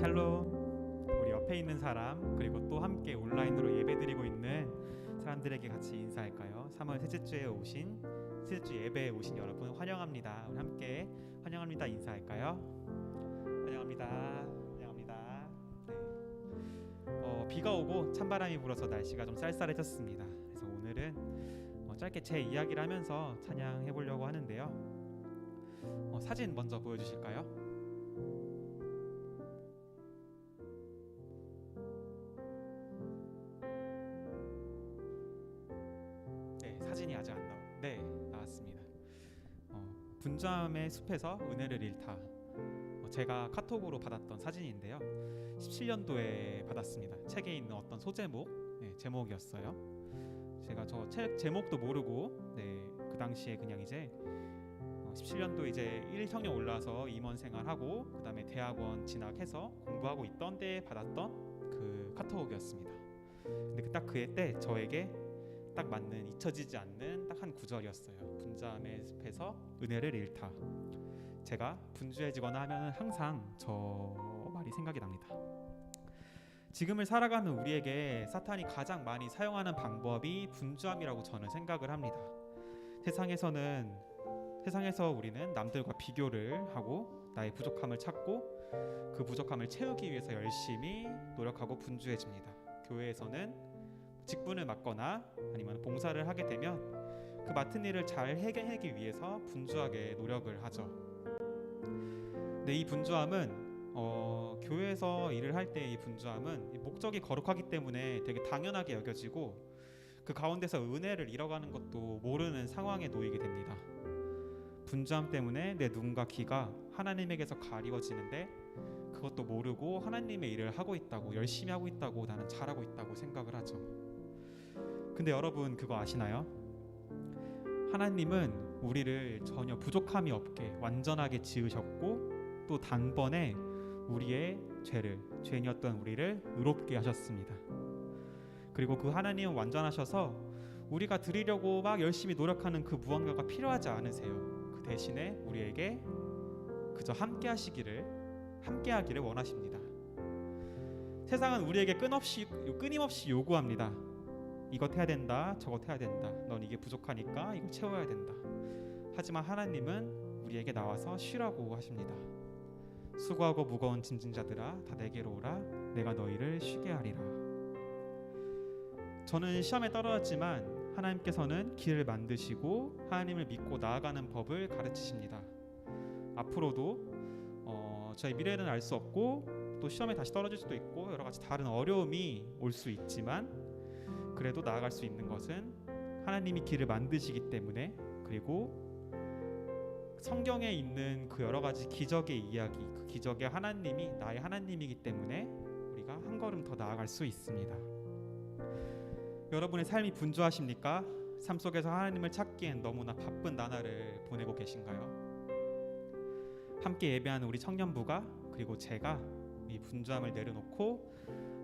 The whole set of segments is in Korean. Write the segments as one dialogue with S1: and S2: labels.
S1: 샬롬. 우리 옆에 있는 사람 그리고 또 함께 온라인으로 예배드리고 있는 사람들에게 같이 인사할까요? 3월 셋째 주 예배에 오신 여러분 환영합니다. 우리 함께 환영합니다 인사할까요? 환영합니다. 환영합니다. 네. 비가 오고 찬바람이 불어서 날씨가 좀 쌀쌀해졌습니다. 그래서 오늘은 짧게 제 이야기를 하면서 찬양해 보려고 하는데요. 사진 먼저 보여주실까요? 네, 사진이 아직 안 네, 나왔습니다. 분주함의 숲에서 은혜를 잃다. 제가 카톡으로 받았던 사진인데요. 17년도에 받았습니다. 책에 있는 어떤 소제목, 제목이었어요. 제가 저 책 제목도 모르고, 그 당시에 그냥 이제 17년도 이제 1학년 올라서 임원 생활하고 그 다음에 대학원 진학해서 공부하고 있던 때에 받았던 그 카톡이었습니다. 근데 딱 그때 저에게 딱 맞는 잊혀지지 않는 딱 한 구절이었어요. 분주함의 숲에서 은혜를 잃다. 제가 분주해지거나 하면 항상 저 말이 생각이 납니다. 지금을 살아가는 우리에게 사탄이 가장 많이 사용하는 방법이 분주함이라고 저는 생각을 합니다. 세상에서 우리는 남들과 비교를 하고 나의 부족함을 찾고 그 부족함을 채우기 위해서 열심히 노력하고 분주해집니다. 교회에서는 직분을 맡거나 아니면 봉사를 하게 되면 그 맡은 일을 잘 해결하기 위해서 분주하게 노력을 하죠. 근데 이 분주함은 교회에서 일을 할 때 이 분주함은 목적이 거룩하기 때문에 되게 당연하게 여겨지고 그 가운데서 은혜를 잃어가는 것도 모르는 상황에 놓이게 됩니다. 분주함 때문에 내 눈과 귀가 하나님에게서 가리워지는데 그것도 모르고 하나님의 일을 하고 있다고, 열심히 하고 있다고, 나는 잘하고 있다고 생각을 하죠. 근데 여러분 그거 아시나요? 하나님은 우리를 전혀 부족함이 없게 완전하게 지으셨고 또 단번에 우리의 죄인이었던 우리를 의롭게 하셨습니다. 그리고 그 하나님은 완전하셔서 우리가 드리려고 막 열심히 노력하는 그 무언가가 필요하지 않으세요. 그 대신에 우리에게 그저 함께하기를 원하십니다. 세상은 우리에게 끊임없이 요구합니다. 이것 해야 된다, 저것 해야 된다. 넌 이게 부족하니까 이걸 채워야 된다. 하지만 하나님은 우리에게 나와서 쉬라고 하십니다. 수고하고 무거운 짐진 자들아 다 내게로 오라. 내가 너희를 쉬게 하리라. 저는 시험에 떨어졌지만 하나님께서는 길을 만드시고 하나님을 믿고 나아가는 법을 가르치십니다. 앞으로도 저의 미래는 알 수 없고 또 시험에 다시 떨어질 수도 있고 여러 가지 다른 어려움이 올 수 있지만 그래도 나아갈 수 있는 것은 하나님이 길을 만드시기 때문에, 그리고 성경에 있는 그 여러 가지 기적의 이야기, 그 기적의 하나님이 나의 하나님이기 때문에 우리가 한 걸음 더 나아갈 수 있습니다. 여러분의 삶이 분주하십니까? 삶 속에서 하나님을 찾기엔 너무나 바쁜 나날을 보내고 계신가요? 함께 예배하는 우리 청년부가 그리고 제가 이 분주함을 내려놓고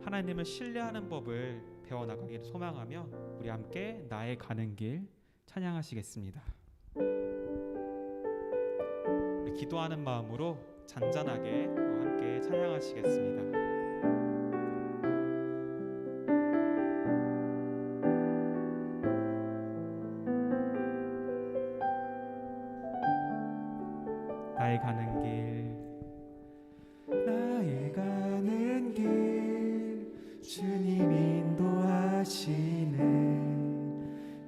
S1: 하나님을 신뢰하는 법을 배워나가기를 소망하며 우리 함께 나의 가는 길 찬양하시겠습니다. 우리 기도하는 마음으로 잔잔하게 함께 찬양하시겠습니다. 나의 가는 길
S2: 주님 인도하시네.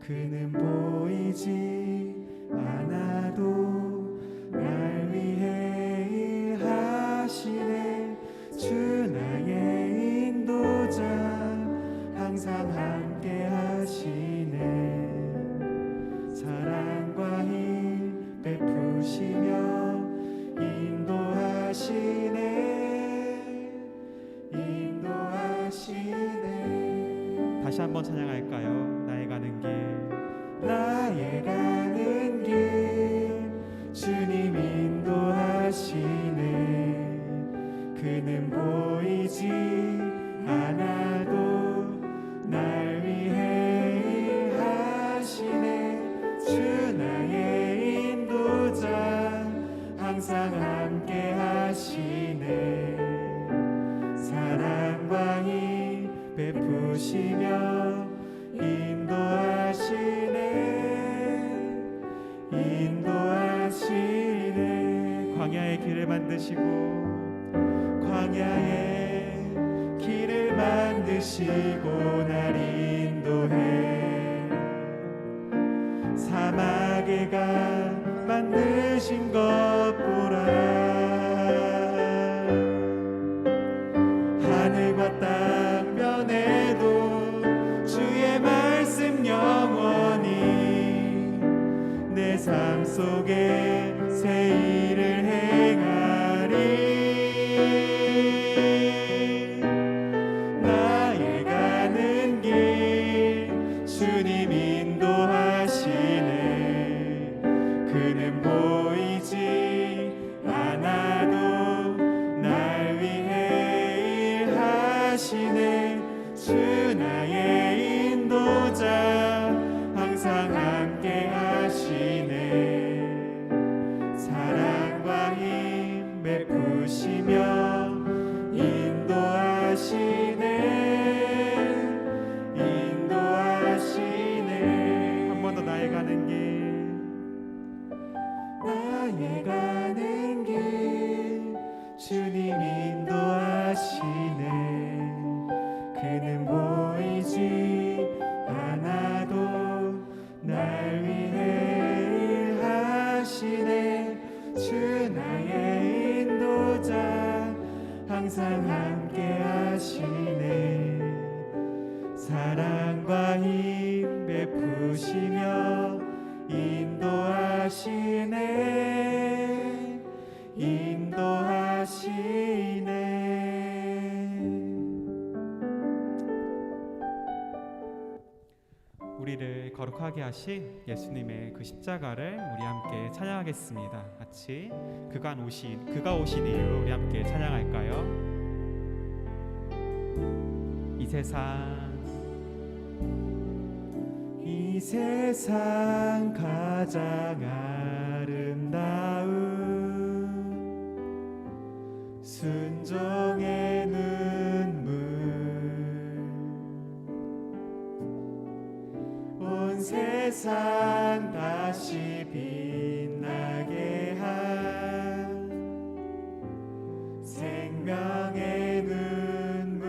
S2: 그는 보이지 않아도 날 위해 일하시네. 주 나의 인도자 항상 함께 하시네. 사랑과 힘 베푸시며 인도하시네.
S1: 다시 한번 찬양할까요? 나의 가는
S2: 길 주님 인도하시네. 그는 보이지 않아도 날 위해 일하시네. 주 나의 인도자 항상 함께 하시네. 광야의 길을 만드시고 광야의 길을 만드시고 날 인도해 사막에 가 만드신 것 보라 하늘과 땅 면에도 주의 말씀 영원히 내 삶 속에 새 일을 행하리 나의 가는 길 주님 인도하시네 그는 보이지 않아도 날 위해 일하시네 주 나의 인도자 항상 함께 하시네 사랑과 힘 베푸시며 인도하시네 한 번 더 나의 가는 길 주님 인도하시네 그는 보이지 않아도 날 위해 일하시네 주 나의 인도자 항상 함께 하시네 사랑과 힘 베푸시며 인도하시네
S1: 우리를 거룩하게 하신 예수님의 그 십자가를 우리 함께 찬양하겠습니다. 같이 그가 오신 이유 우리 함께 찬양할까요?
S2: 이 세상 가장 아름다운 순종의 눈물 온 세상 다시 빛나게 한 생명의 눈물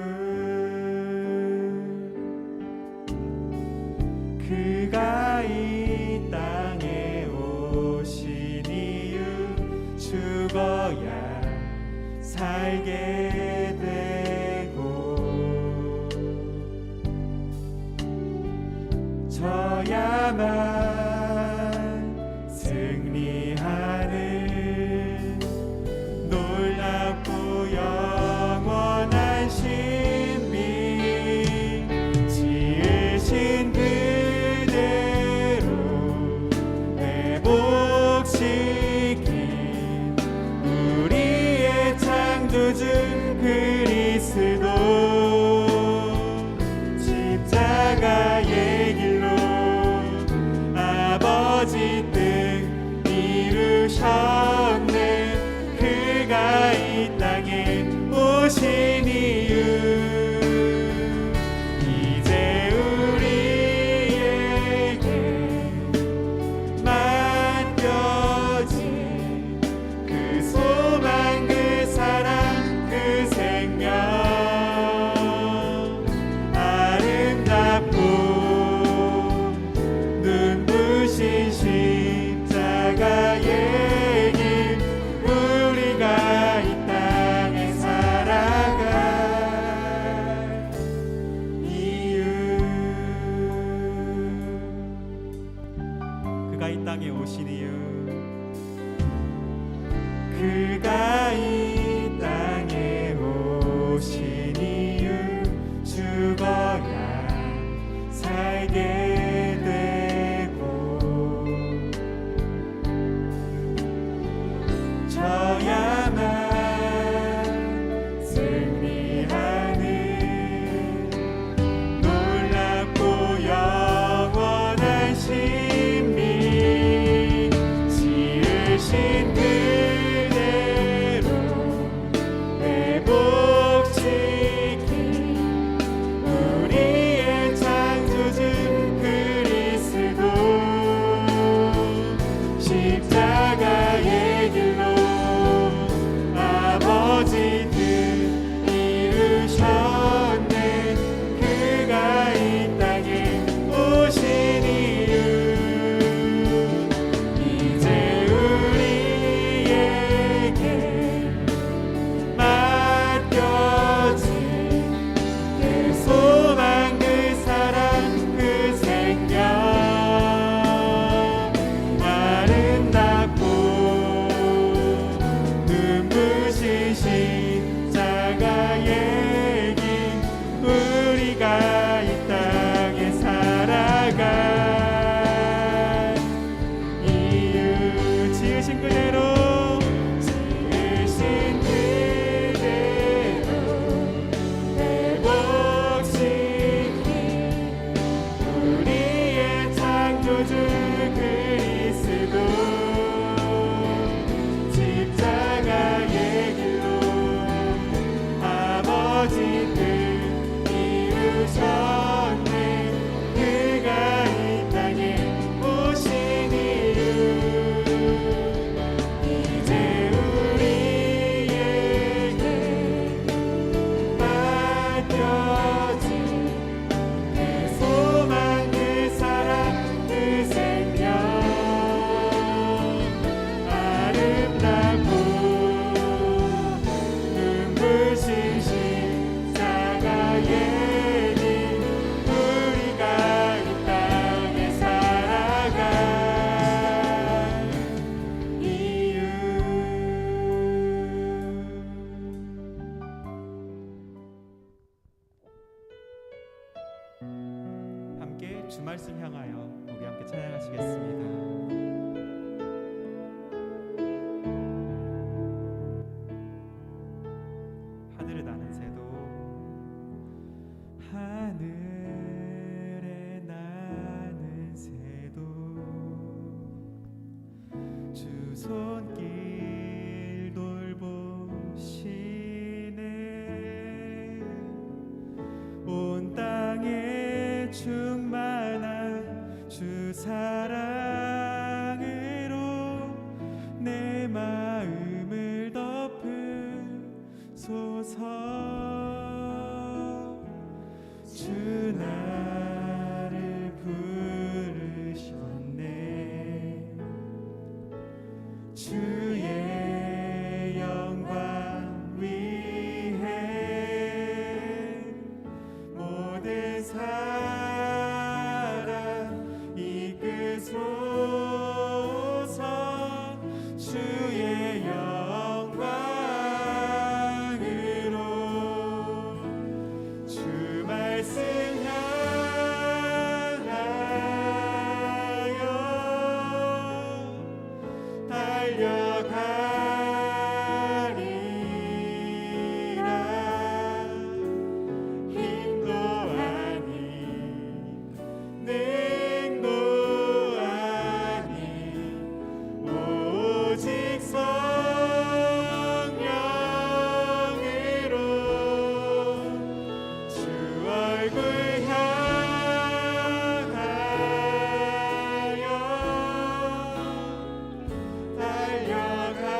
S2: 그가 이 땅에 오신 이유 죽어야 살게 되고 져야만 승리하는 놀랍고 영원한 신비 지으신 그대로 회복시킨 우리의 창조주 그리스도 십자가의 길로 아버지 뜻 이루셨네 그가 이 땅에 오신 이유 이제 우리에게 맡겨진 그 소망 그 사랑 그 생명 아름답고 눈부신 십자가의 길 우리가 이 땅에 살아갈 이유 그가 이 땅에 오신 이유 그가 이 땅에 오신 이유 죽어야 살게 되고 져야만 승리하는 놀랍고 영원한 신비 지으신 그대로 회복시킨 우리의 창조주 그리스도 십자가의 길로
S1: 주 말씀 향하여 우리 함께 찬양하시겠습니다. 하늘을 나는 새도
S2: 하늘에 나는 새도 주 손길 돌보시네. 온 땅에 충만한 주 사랑으로 내 마음을 덮으소서. 주 나를 부르셨네. 주의 영광 위해 모든 사람 이끄소서. 주의 영광으로 주 말씀 향하여 달려가리라. 힘도 아닌 능도 아닌 오직 성령으로 주 얼굴 향하여 달려가리라.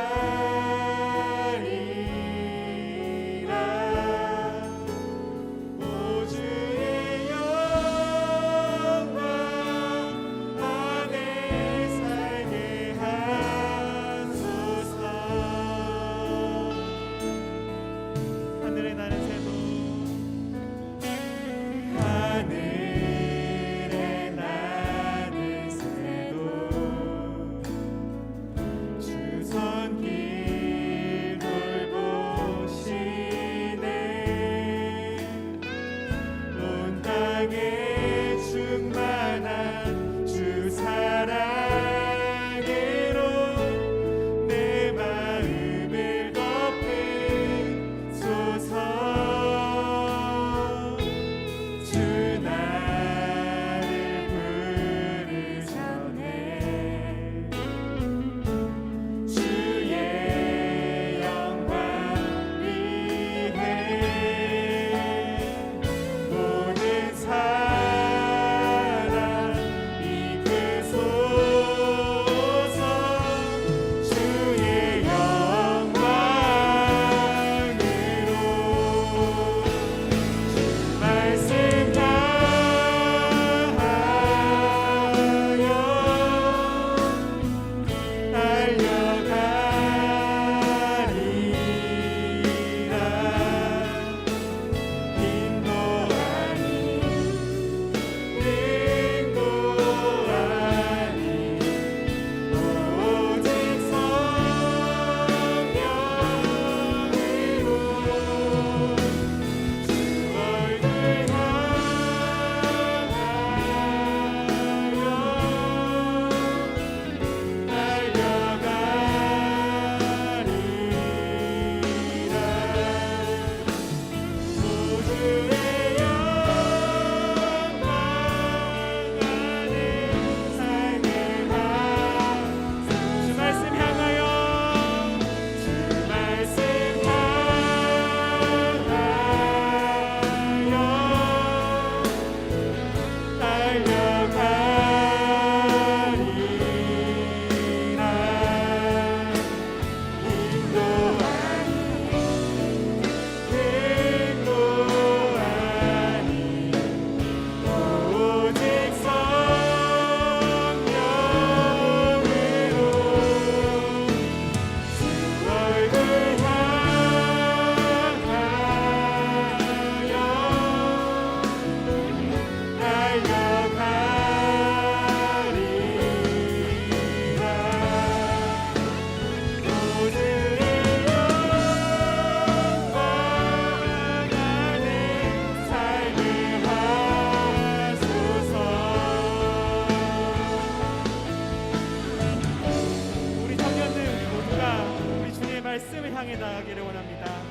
S1: 말씀을 향해 나아가기를 원합니다.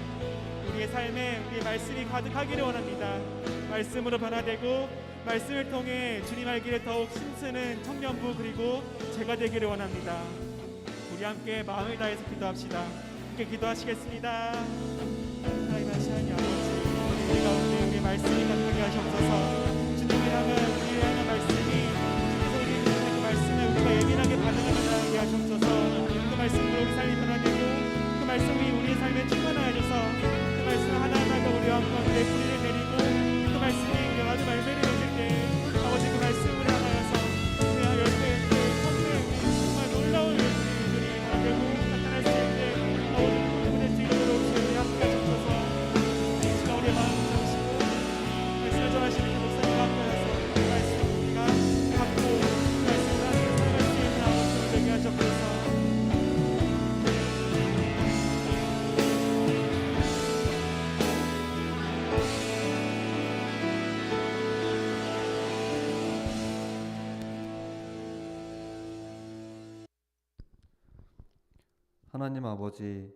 S1: 우리의 삶에 우리의 말씀이 가득하기를 원합니다. 말씀으로 변화되고 말씀을 통해 주님 알기를 더욱 힘쓰는 청년부 그리고 제가 되기를 원합니다. 우리 함께 마음을 다해서 기도합시다. 함께 기도하시겠습니다. 하나님 하시는 아버지, 우리 가운데 우리의 말씀이 가득하게 하시옵소서. 주님을 향한 우리를 향한 말씀이 주께서 우리에게 주신 그 말씀에 우리가 예민하게 반응하게 하시옵소서. 그 말씀으로 우리 삶이 변화되고 그 말씀이 우리의 삶에 충만하여져서 그 말씀 하나하나가 우리 가운데 뿌리를 내리고 그 말씀이 우리가 아주 말씀을 내실 때 아버지 그 말씀을 향하여서 우리가 열때 성도의 정말 놀라운 일들이 결국 나타날 수 있는데 아버지 우리의 지금으로 주님 함께 하셔서 이 시간 우리의 마음을 잡으시고 말씀을 전하시는 그 목사님 앞에 와서 그 말씀을 우리가 갖고 그 말씀을 하시는 살아갈 수 있는 아버지를 되게 하셨소서.
S3: 하나님 아버지,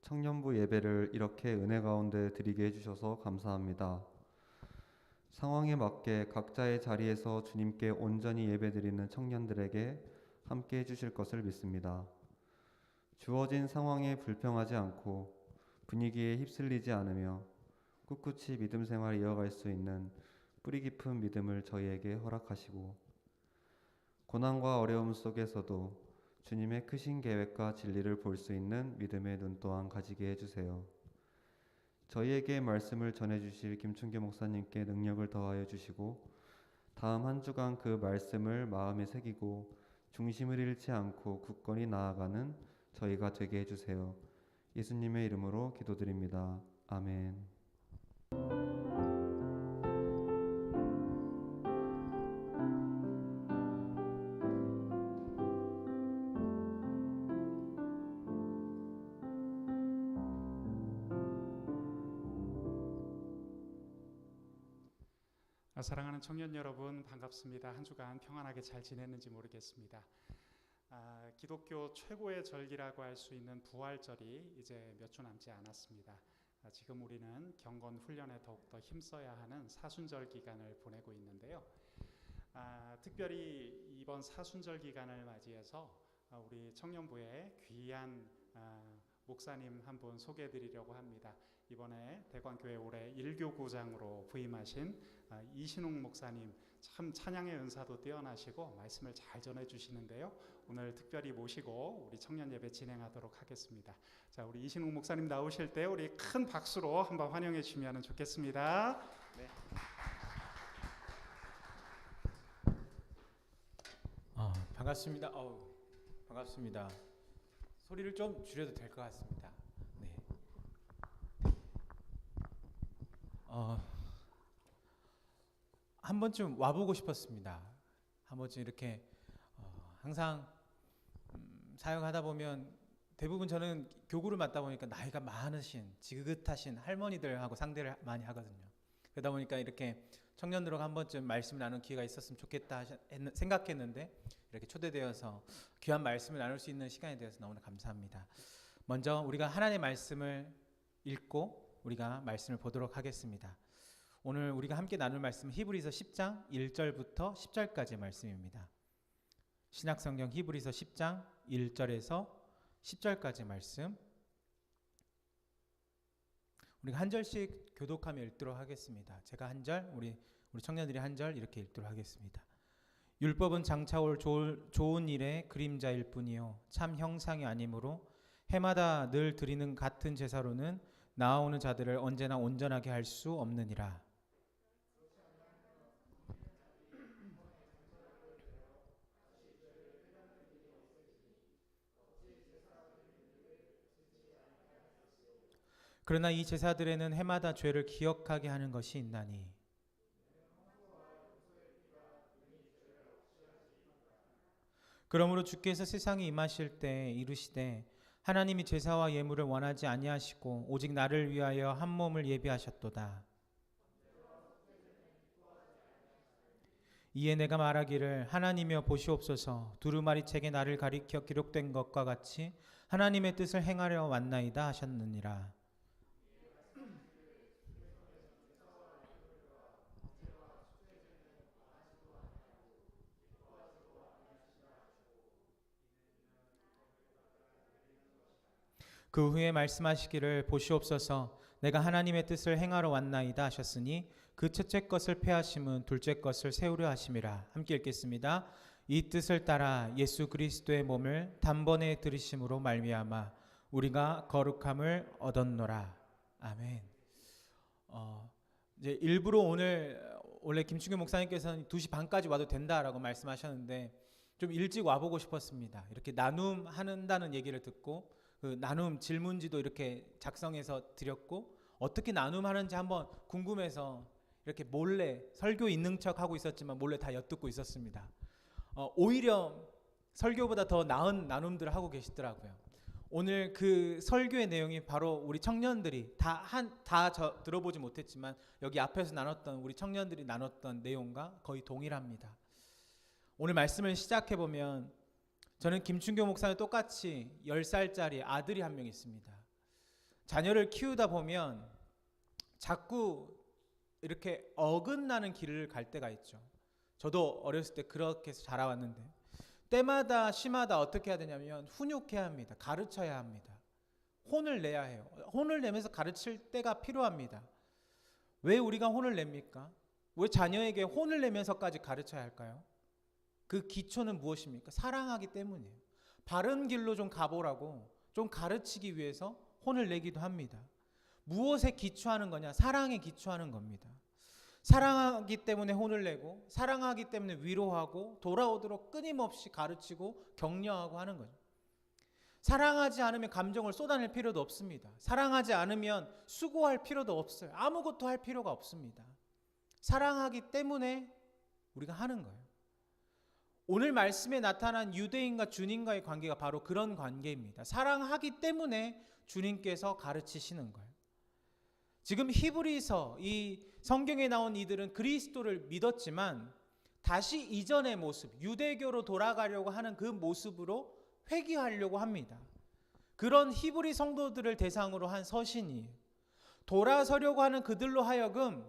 S3: 청년부 예배를 이렇게 은혜 가운데 드리게 해주셔서 감사합니다. 상황에 맞게 각자의 자리에서 주님께 온전히 예배드리는 청년들에게 함께 해주실 것을 믿습니다. 주어진 상황에 불평하지 않고 분위기에 휩쓸리지 않으며 꿋꿋이 믿음 생활을 이어갈 수 있는 뿌리 깊은 믿음을 저희에게 허락하시고 고난과 어려움 속에서도 주님의 크신 계획과 진리를 볼 수 있는 믿음의 눈 또한 가지게 해주세요. 저희에게 말씀을 전해주실 김춘규 목사님께 능력을 더하여 주시고 다음 한 주간 그 말씀을 마음에 새기고 중심을 잃지 않고 굳건히 나아가는 저희가 되게 해주세요. 예수님의 이름으로 기도드립니다. 아멘.
S4: 사랑하는 청년 여러분, 반갑습니다. 한 주간 평안하게 잘 지냈는지 모르겠습니다. 기독교 최고의 절기라고 할 수 있는 부활절이 이제 몇 주 남지 않았습니다. 지금 우리는 경건 훈련에 더욱더 힘써야 하는 사순절 기간을 보내고 있는데요. 특별히 이번 사순절 기간을 맞이해서 우리 청년부에 귀한 목사님 한 분 소개해드리려고 합니다. 이번에 대관교회 올해 일교구장으로 부임하신 이신웅 목사님, 참 찬양의 은사도 뛰어나시고 말씀을 잘 전해주시는데요. 오늘 특별히 모시고 우리 청년 예배 진행하도록 하겠습니다. 자, 우리 이신웅 목사님 나오실 때 우리 큰 박수로 한번 환영해 주시면 좋겠습니다. 네.
S5: 반갑습니다. 반갑습니다. 소리를 좀 줄여도 될 것 같습니다. 네. 한 번쯤 와보고 싶었습니다. 한 번쯤 이렇게 항상 사역하다 보면 대부분 저는 교구를 맡다 보니까 나이가 많으신 지긋하신 할머니들하고 상대를 많이 하거든요. 그러다 보니까 이렇게 청년들하고 한 번쯤 말씀을 나눈 기회가 있었으면 좋겠다 생각했는데 이렇게 초대되어서 귀한 말씀을 나눌 수 있는 시간에 대해서 너무나 감사합니다. 먼저 우리가 하나님의 말씀을 읽고 우리가 말씀을 보도록 하겠습니다. 오늘 우리가 함께 나눌 말씀은 히브리서 10장 1절부터 10절까지의 말씀입니다. 신약성경 히브리서 10장 1절에서 10절까지의 말씀, 우리가 한 절씩 교독하며 읽도록 하겠습니다. 제가 한 절, 우리 청년들이 한 절 이렇게 읽도록 하겠습니다. 율법은 장차 올 좋은 일의 그림자일 뿐이요 참 형상이 아니므로 해마다 늘 드리는 같은 제사로는 나아오는 자들을 언제나 온전하게 할 수 없느니라. 그러나 이 제사들에는 해마다 죄를 기억하게 하는 것이 있나니 그러므로 주께서 세상에 임하실 때 이르시되 하나님이 제사와 예물을 원하지 아니하시고 오직 나를 위하여 한 몸을 예비하셨도다. 이에 내가 말하기를 하나님이여 보시옵소서 두루마리 책에 나를 가리켜 기록된 것과 같이 하나님의 뜻을 행하려 왔나이다 하셨느니라. 그 후에 말씀하시기를 보시옵소서 내가 하나님의 뜻을 행하러 왔나이다 하셨으니 그 첫째 것을 폐하심은 둘째 것을 세우려 하심이라. 함께 읽겠습니다. 이 뜻을 따라 예수 그리스도의 몸을 단번에 들이심으로 말미암아 우리가 거룩함을 얻었노라. 아멘. 이제 일부러 원래 김충규 목사님께서는 2시 반까지 와도 된다라고 말씀하셨는데 좀 일찍 와보고 싶었습니다. 이렇게 나눔한다는 얘기를 듣고 그 나눔 질문지도 이렇게 작성해서 드렸고 어떻게 나눔하는지 한번 궁금해서 이렇게 몰래 설교 있는 척 하고 있었지만 몰래 다 엿듣고 있었습니다. 오히려 설교보다 더 나은 나눔들을 하고 계시더라고요. 오늘 그 설교의 내용이 바로 우리 청년들이 다 들어보지 못했지만 여기 앞에서 나눴던 우리 청년들이 나눴던 내용과 거의 동일합니다. 오늘 말씀을 시작해 보면 저는 김충교 목사님 똑같이 10살짜리 아들이 한 명 있습니다. 자녀를 키우다 보면 자꾸 이렇게 어긋나는 길을 갈 때가 있죠. 저도 어렸을 때 그렇게 해서 자라왔는데 때마다 시마다 어떻게 해야 되냐면 훈육해야 합니다. 가르쳐야 합니다. 혼을 내야 해요. 혼을 내면서 가르칠 때가 필요합니다. 왜 우리가 혼을 냅니까? 왜 자녀에게 혼을 내면서까지 가르쳐야 할까요? 그 기초는 무엇입니까? 사랑하기 때문이에요. 바른 길로 좀 가보라고 좀 가르치기 위해서 혼을 내기도 합니다. 무엇에 기초하는 거냐? 사랑에 기초하는 겁니다. 사랑하기 때문에 혼을 내고 사랑하기 때문에 위로하고 돌아오도록 끊임없이 가르치고 격려하고 하는 거죠. 사랑하지 않으면 감정을 쏟아낼 필요도 없습니다. 사랑하지 않으면 수고할 필요도 없어요. 아무것도 할 필요가 없습니다. 사랑하기 때문에 우리가 하는 거예요. 오늘 말씀에 나타난 유대인과 주님과의 관계가 바로 그런 관계입니다. 사랑하기 때문에 주님께서 가르치시는 거예요. 지금 히브리서 이 성경에 나온 이들은 그리스도를 믿었지만 다시 이전의 모습, 유대교로 돌아가려고 하는 그 모습으로 회귀하려고 합니다. 그런 히브리 성도들을 대상으로 한 서신이에요. 돌아서려고 하는 그들로 하여금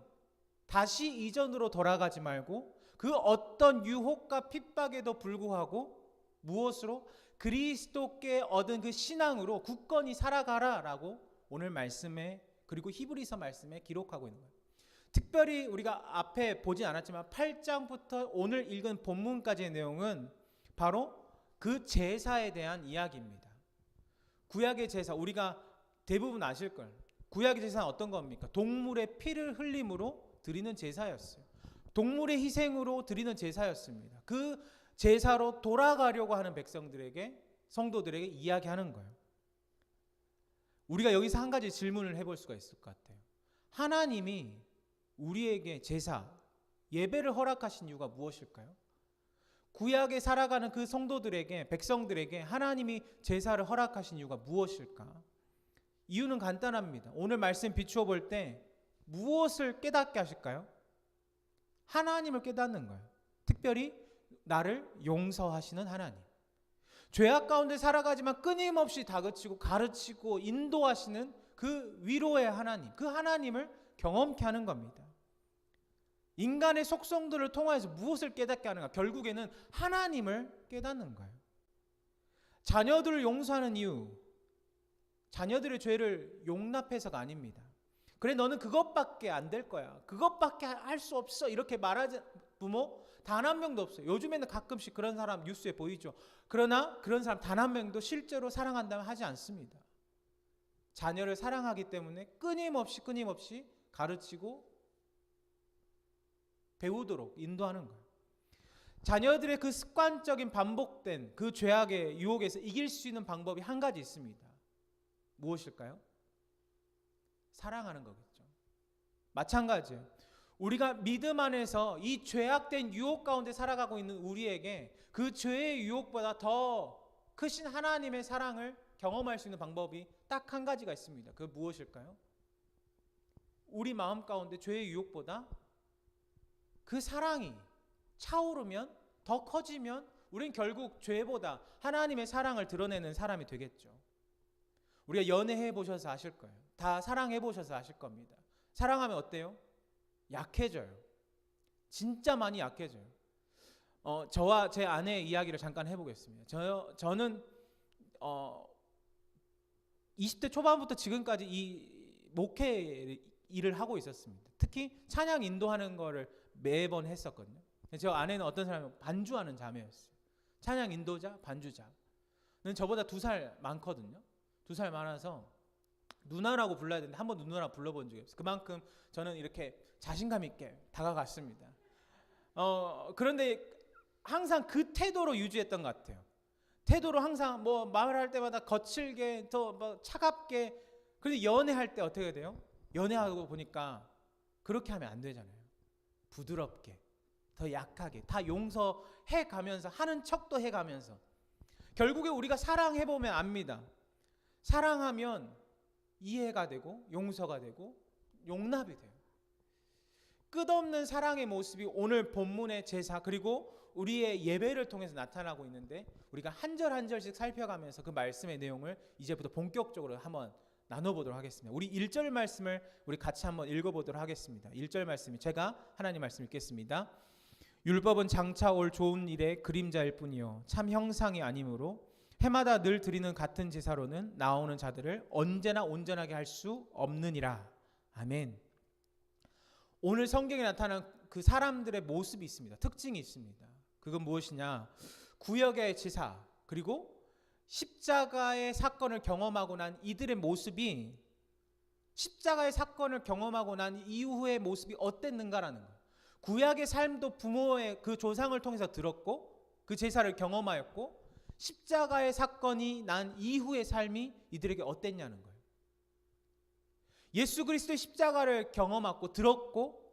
S5: 다시 이전으로 돌아가지 말고 그 어떤 유혹과 핍박에도 불구하고 무엇으로? 그리스도께 얻은 그 신앙으로 굳건히 살아가라라고 오늘 말씀에 그리고 히브리서 말씀에 기록하고 있는 거예요. 특별히 우리가 앞에 보진 않았지만 8장부터 오늘 읽은 본문까지의 내용은 바로 그 제사에 대한 이야기입니다. 구약의 제사, 우리가 대부분 아실 거예요. 구약의 제사는 어떤 겁니까? 동물의 피를 흘림으로 드리는 제사였어요. 동물의 희생으로 드리는 제사였습니다. 그 제사로 돌아가려고 하는 백성들에게, 성도들에게 이야기하는 거예요. 우리가 여기서 한 가지 질문을 해볼 수가 있을 것 같아요. 하나님이 우리에게 제사, 예배를 허락하신 이유가 무엇일까요? 구약에 살아가는 그 성도들에게, 백성들에게 하나님이 제사를 허락하신 이유가 무엇일까? 이유는 간단합니다. 오늘 말씀 비추어 볼 때 무엇을 깨닫게 하실까요? 하나님을 깨닫는 거예요. 특별히 나를 용서하시는 하나님. 죄악 가운데 살아가지만 끊임없이 다그치고 가르치고 인도하시는 그 위로의 하나님, 그 하나님을 경험케 하는 겁니다. 인간의 속성들을 통해서 무엇을 깨닫게 하는가? 결국에는 하나님을 깨닫는 거예요. 자녀들을 용서하는 이유, 자녀들의 죄를 용납해서가 아닙니다. 그래, 너는 그것밖에 안 될 거야. 그것밖에 할 수 없어. 이렇게 말하지 부모 단 한 명도 없어요. 요즘에는 가끔씩 그런 사람 뉴스에 보이죠. 그러나 그런 사람 단 한 명도 실제로 사랑한다면 하지 않습니다. 자녀를 사랑하기 때문에 끊임없이 가르치고 배우도록 인도하는 거예요. 자녀들의 그 습관적인 반복된 그 죄악의 유혹에서 이길 수 있는 방법이 한 가지 있습니다. 무엇일까요? 사랑하는 거겠죠. 마찬가지예요. 우리가 믿음 안에서 이 죄악된 유혹 가운데 살아가고 있는 우리에게 그 죄의 유혹보다 더 크신 하나님의 사랑을 경험할 수 있는 방법이 딱 한 가지가 있습니다. 그 무엇일까요? 우리 마음 가운데 죄의 유혹보다 그 사랑이 차오르면, 더 커지면 우린 결국 죄보다 하나님의 사랑을 드러내는 사람이 되겠죠. 우리가 연애해 보셔서 아실 거예요. 다 사랑해 보셔서 아실 겁니다. 사랑하면 어때요? 약해져요. 진짜 많이 약해져요. 저와 제 아내의 이야기를 잠깐 해보겠습니다. 저는 20대 초반부터 지금까지 이 목회 일을 하고 있었습니다. 특히 찬양 인도하는 거를 매번 했었거든요. 저 아내는 어떤 사람이면 반주하는 자매였어요. 찬양 인도자, 반주자. 저보다 2살 많거든요. 2살 많아서 누나라고 불러야 되는데 한 번도 누나라고 불러본 적이 없어요. 그만큼 저는 이렇게 자신감 있게 다가갔습니다. 그런데 항상 그 태도로 유지했던 것 같아요. 태도로 항상 뭐 말할 때마다 거칠게, 더 뭐 차갑게. 그런데 연애할 때 어떻게 돼요? 연애하고 보니까 그렇게 하면 안 되잖아요. 부드럽게, 더 약하게, 다 용서해 가면서, 하는 척도 해 가면서. 결국에 우리가 사랑해 보면 압니다. 사랑하면 이해가 되고 용서가 되고 용납이 돼요. 끝없는 사랑의 모습이 오늘 본문의 제사 그리고 우리의 예배를 통해서 나타나고 있는데, 우리가 한 절 한 절씩 살펴가면서 그 말씀의 내용을 이제부터 본격적으로 한번 나눠보도록 하겠습니다. 우리 1절 말씀을 우리 같이 한번 읽어보도록 하겠습니다. 1절 말씀이, 제가 하나님 말씀 읽겠습니다. 율법은 장차 올 좋은 일의 그림자일 뿐이요 참 형상이 아니므로 해마다 늘 드리는 같은 제사로는 나오는 자들을 언제나 온전하게 할 수 없느니라. 아멘. 오늘 성경에 나타난 그 사람들의 모습이 있습니다. 특징이 있습니다. 그건 무엇이냐? 구역의 제사 그리고 십자가의 사건을 경험하고 난 이들의 모습이, 십자가의 사건을 경험하고 난 이후의 모습이 어땠는가라는 거예요. 구약의 삶도 부모의 그 조상을 통해서 들었고 그 제사를 경험하였고, 십자가의 사건이 난 이후의 삶이 이들에게 어땠냐는 거예요. 예수 그리스도의 십자가를 경험하고 들었고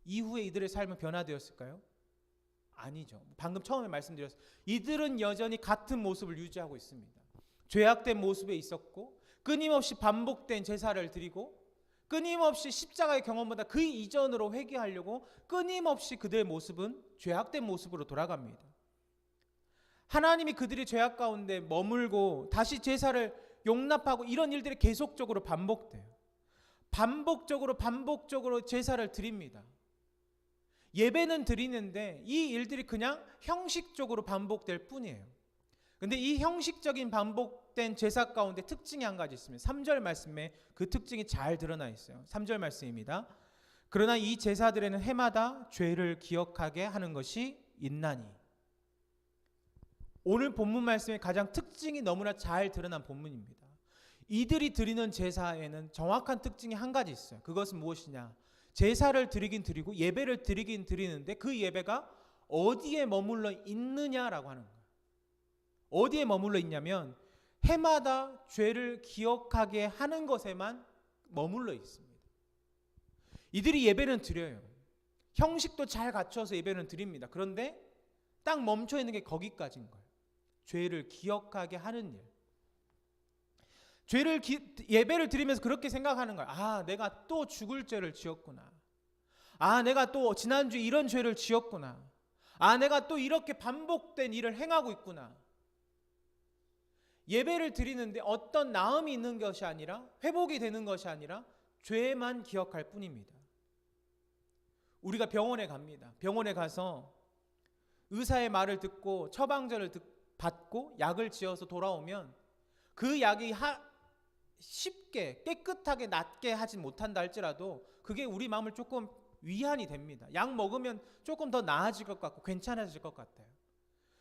S5: 이후에 이들의 삶은 변화되었을까요? 아니죠. 방금 처음에 말씀드렸어요. 이들은 여전히 같은 모습을 유지하고 있습니다. 죄악된 모습에 있었고 끊임없이 반복된 제사를 드리고 끊임없이 십자가의 경험보다 그 이전으로 회개하려고 끊임없이 그들의 모습은 죄악된 모습으로 돌아갑니다. 하나님이 그들이 죄악 가운데 머물고 다시 제사를 용납하고 이런 일들이 계속적으로 반복돼요. 반복적으로 제사를 드립니다. 예배는 드리는데 이 일들이 그냥 형식적으로 반복될 뿐이에요. 근데 이 형식적인 반복된 제사 가운데 특징이 한 가지 있습니다. 3절 말씀에 그 특징이 잘 드러나 있어요. 3절 말씀입니다. 그러나 이 제사들에는 해마다 죄를 기억하게 하는 것이 있나니. 오늘 본문 말씀의 가장 특징이 너무나 잘 드러난 본문입니다. 이들이 드리는 제사에는 정확한 특징이 한 가지 있어요. 그것은 무엇이냐? 제사를 드리긴 드리고 예배를 드리긴 드리는데 그 예배가 어디에 머물러 있느냐라고 하는 거예요. 어디에 머물러 있냐면 해마다 죄를 기억하게 하는 것에만 머물러 있습니다. 이들이 예배는 드려요. 형식도 잘 갖춰서 예배는 드립니다. 그런데 딱 멈춰 있는 게 거기까지인 거예요. 죄를 기억하게 하는 일. 예배를 드리면서 그렇게 생각하는 거예요. 아, 내가 또 죽을 죄를 지었구나. 아, 내가 또 지난주에 이런 죄를 지었구나. 아, 내가 또 이렇게 반복된 일을 행하고 있구나. 예배를 드리는데 어떤 나음이 있는 것이 아니라, 회복이 되는 것이 아니라 죄만 기억할 뿐입니다. 우리가 병원에 갑니다. 병원에 가서 의사의 말을 듣고 처방전을 받고 약을 지어서 돌아오면 그 약이 쉽게 깨끗하게 낫게 하진 못한다 할지라도 그게 우리 마음을 조금 위안이 됩니다. 약 먹으면 조금 더 나아질 것 같고 괜찮아질 것 같아요.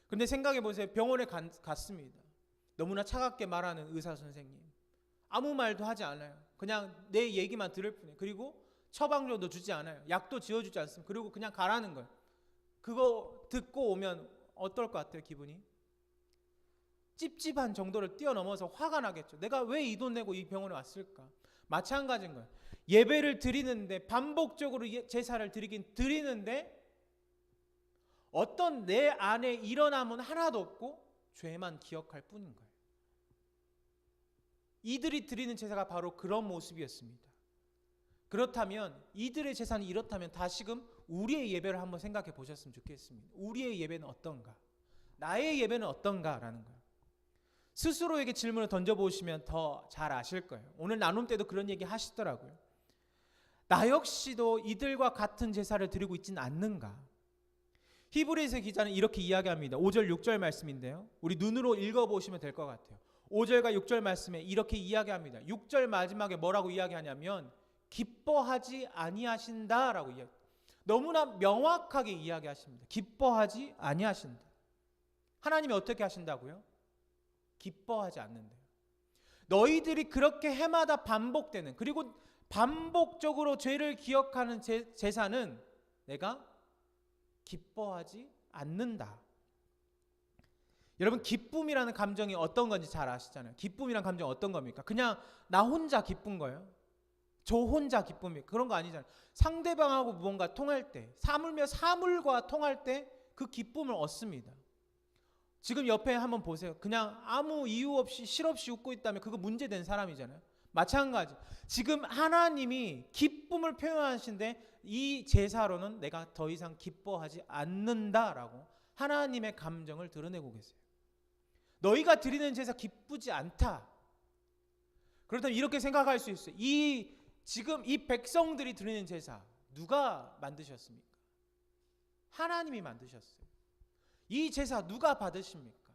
S5: 그런데 생각해 보세요. 병원에 갔습니다. 너무나 차갑게 말하는 의사 선생님, 아무 말도 하지 않아요. 그냥 내 얘기만 들을 뿐이에요. 그리고 처방전도 주지 않아요. 약도 지어주지 않습니다. 그리고 그냥 가라는 거예요. 그거 듣고 오면 어떨 것 같아요? 기분이 찝찝한 정도를 뛰어넘어서 화가 나겠죠. 내가 왜 이 돈 내고 이 병원에 왔을까? 마찬가지인 거예요. 예배를 드리는데 반복적으로 제사를 드리긴 드리는데 어떤 내 안에 일어남은 하나도 없고 죄만 기억할 뿐인 거예요. 이들이 드리는 제사가 바로 그런 모습이었습니다. 그렇다면 이들의 제사는 이렇다면 다시금 우리의 예배를 한번 생각해 보셨으면 좋겠습니다. 우리의 예배는 어떤가? 나의 예배는 어떤가라는 거예요. 스스로에게 질문을 던져보시면 더 잘 아실 거예요. 오늘 나눔 때도 그런 얘기 하시더라고요. 나 역시도 이들과 같은 제사를 드리고 있지는 않는가? 히브리서 기자는 이렇게 이야기합니다. 5절 6절 말씀인데요. 우리 눈으로 읽어보시면 될 것 같아요. 5절과 6절 말씀에 이렇게 이야기합니다. 6절 마지막에 뭐라고 이야기하냐면 기뻐하지 아니하신다라고 이야기. 너무나 명확하게 이야기하십니다. 기뻐하지 아니하신다. 하나님이 어떻게 하신다고요? 기뻐하지 않는데요. 너희들이 그렇게 해마다 반복되는, 그리고 반복적으로 죄를 기억하는 제사는 내가 기뻐하지 않는다. 여러분, 기쁨이라는 감정이 어떤 건지 잘 아시잖아요. 기쁨이라는 감정이 어떤 겁니까? 그냥 나 혼자 기쁜 거예요? 저 혼자 기쁨이 그런 거 아니잖아요. 상대방하고 무언가 통할 때, 사물며 사물과 통할 때 그 기쁨을 얻습니다. 지금 옆에 한번 보세요. 그냥 아무 이유 없이 실없이 웃고 있다면 그거 문제된 사람이잖아요. 마찬가지. 지금 하나님이 기쁨을 표현하신데 이 제사로는 내가 더 이상 기뻐하지 않는다라고 하나님의 감정을 드러내고 계세요. 너희가 드리는 제사 기쁘지 않다. 그렇다면 이렇게 생각할 수 있어요. 지금 이 백성들이 드리는 제사 누가 만드셨습니까? 하나님이 만드셨어요. 이 제사 누가 받으십니까?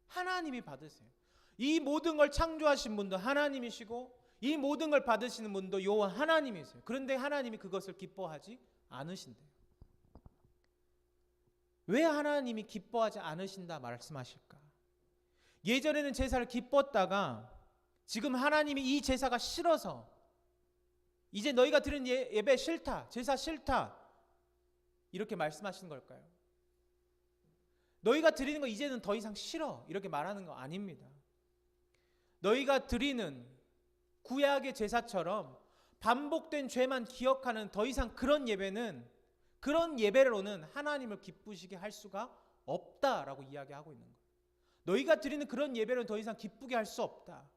S5: 하나님이 받으세요. 이 모든 걸 창조하신 분도 하나님이시고 이 모든 걸 받으시는 분도 여호와 하나님이세요. 그런데 하나님이 그것을 기뻐하지 않으신대요. 왜 하나님이 기뻐하지 않으신다 말씀하실까? 예전에는 제사를 기뻤다가 지금 하나님이 이 제사가 싫어서 이제 너희가 드리는 예배 싫다, 제사 싫다 이렇게 말씀하시는 걸까요? 너희가 드리는 거 이제는 더 이상 싫어 이렇게 말하는 거 아닙니다. 너희가 드리는 구약의 제사처럼 반복된 죄만 기억하는 더 이상 그런 예배로는 하나님을 기쁘시게 할 수가 없다라고 이야기하고 있는 거예요. 너희가 드리는 그런 예배는 더 이상 기쁘게 할 수 없다.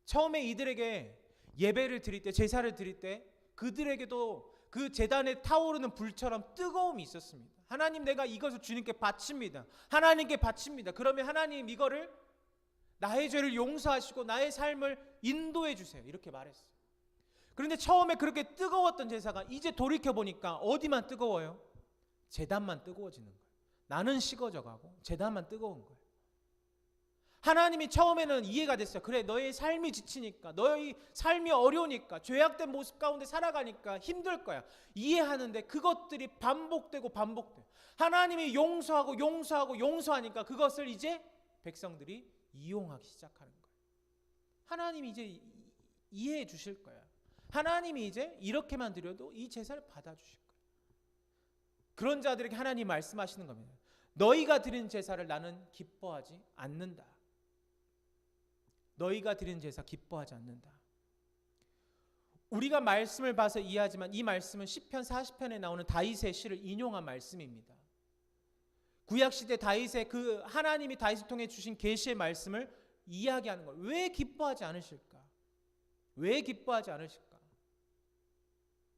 S5: 처음에 이들에게 예배를 드릴 때, 제사를 드릴 때 그들에게도 그 제단에 타오르는 불처럼 뜨거움이 있었습니다. 하나님, 내가 이것을 주님께 바칩니다. 하나님께 바칩니다. 그러면 하나님 이거를 나의 죄를 용서하시고 나의 삶을 인도해 주세요. 이렇게 말했어요. 그런데 처음에 그렇게 뜨거웠던 제사가 이제 돌이켜보니까 어디만 뜨거워요? 제단만 뜨거워지는 거예요. 나는 식어져 가고 제단만 뜨거운 거예요. 하나님이 처음에는 이해가 됐어요. 그래, 너의 삶이 지치니까, 너의 삶이 어려우니까, 죄악된 모습 가운데 살아가니까 힘들 거야. 이해하는데 그것들이 반복되고 반복돼요. 하나님이 용서하니까 그것을 이제 백성들이 이용하기 시작하는 거예요. 하나님이 이제 이해해 주실 거야. 하나님이 이제 이렇게만 드려도 이 제사를 받아주실 거예요. 그런 자들에게 하나님 말씀하시는 겁니다. 너희가 드리는 제사를 나는 기뻐하지 않는다. 너희가 드리는 제사 기뻐하지 않는다. 우리가 말씀을 봐서 이해하지만 이 말씀은 시편 40편에 나오는 다윗의 시를 인용한 말씀입니다. 구약시대 다윗의 그 하나님이 다윗을 통해 주신 계시의 말씀을 이야기하는 거예요. 왜 기뻐하지 않으실까? 왜 기뻐하지 않으실까?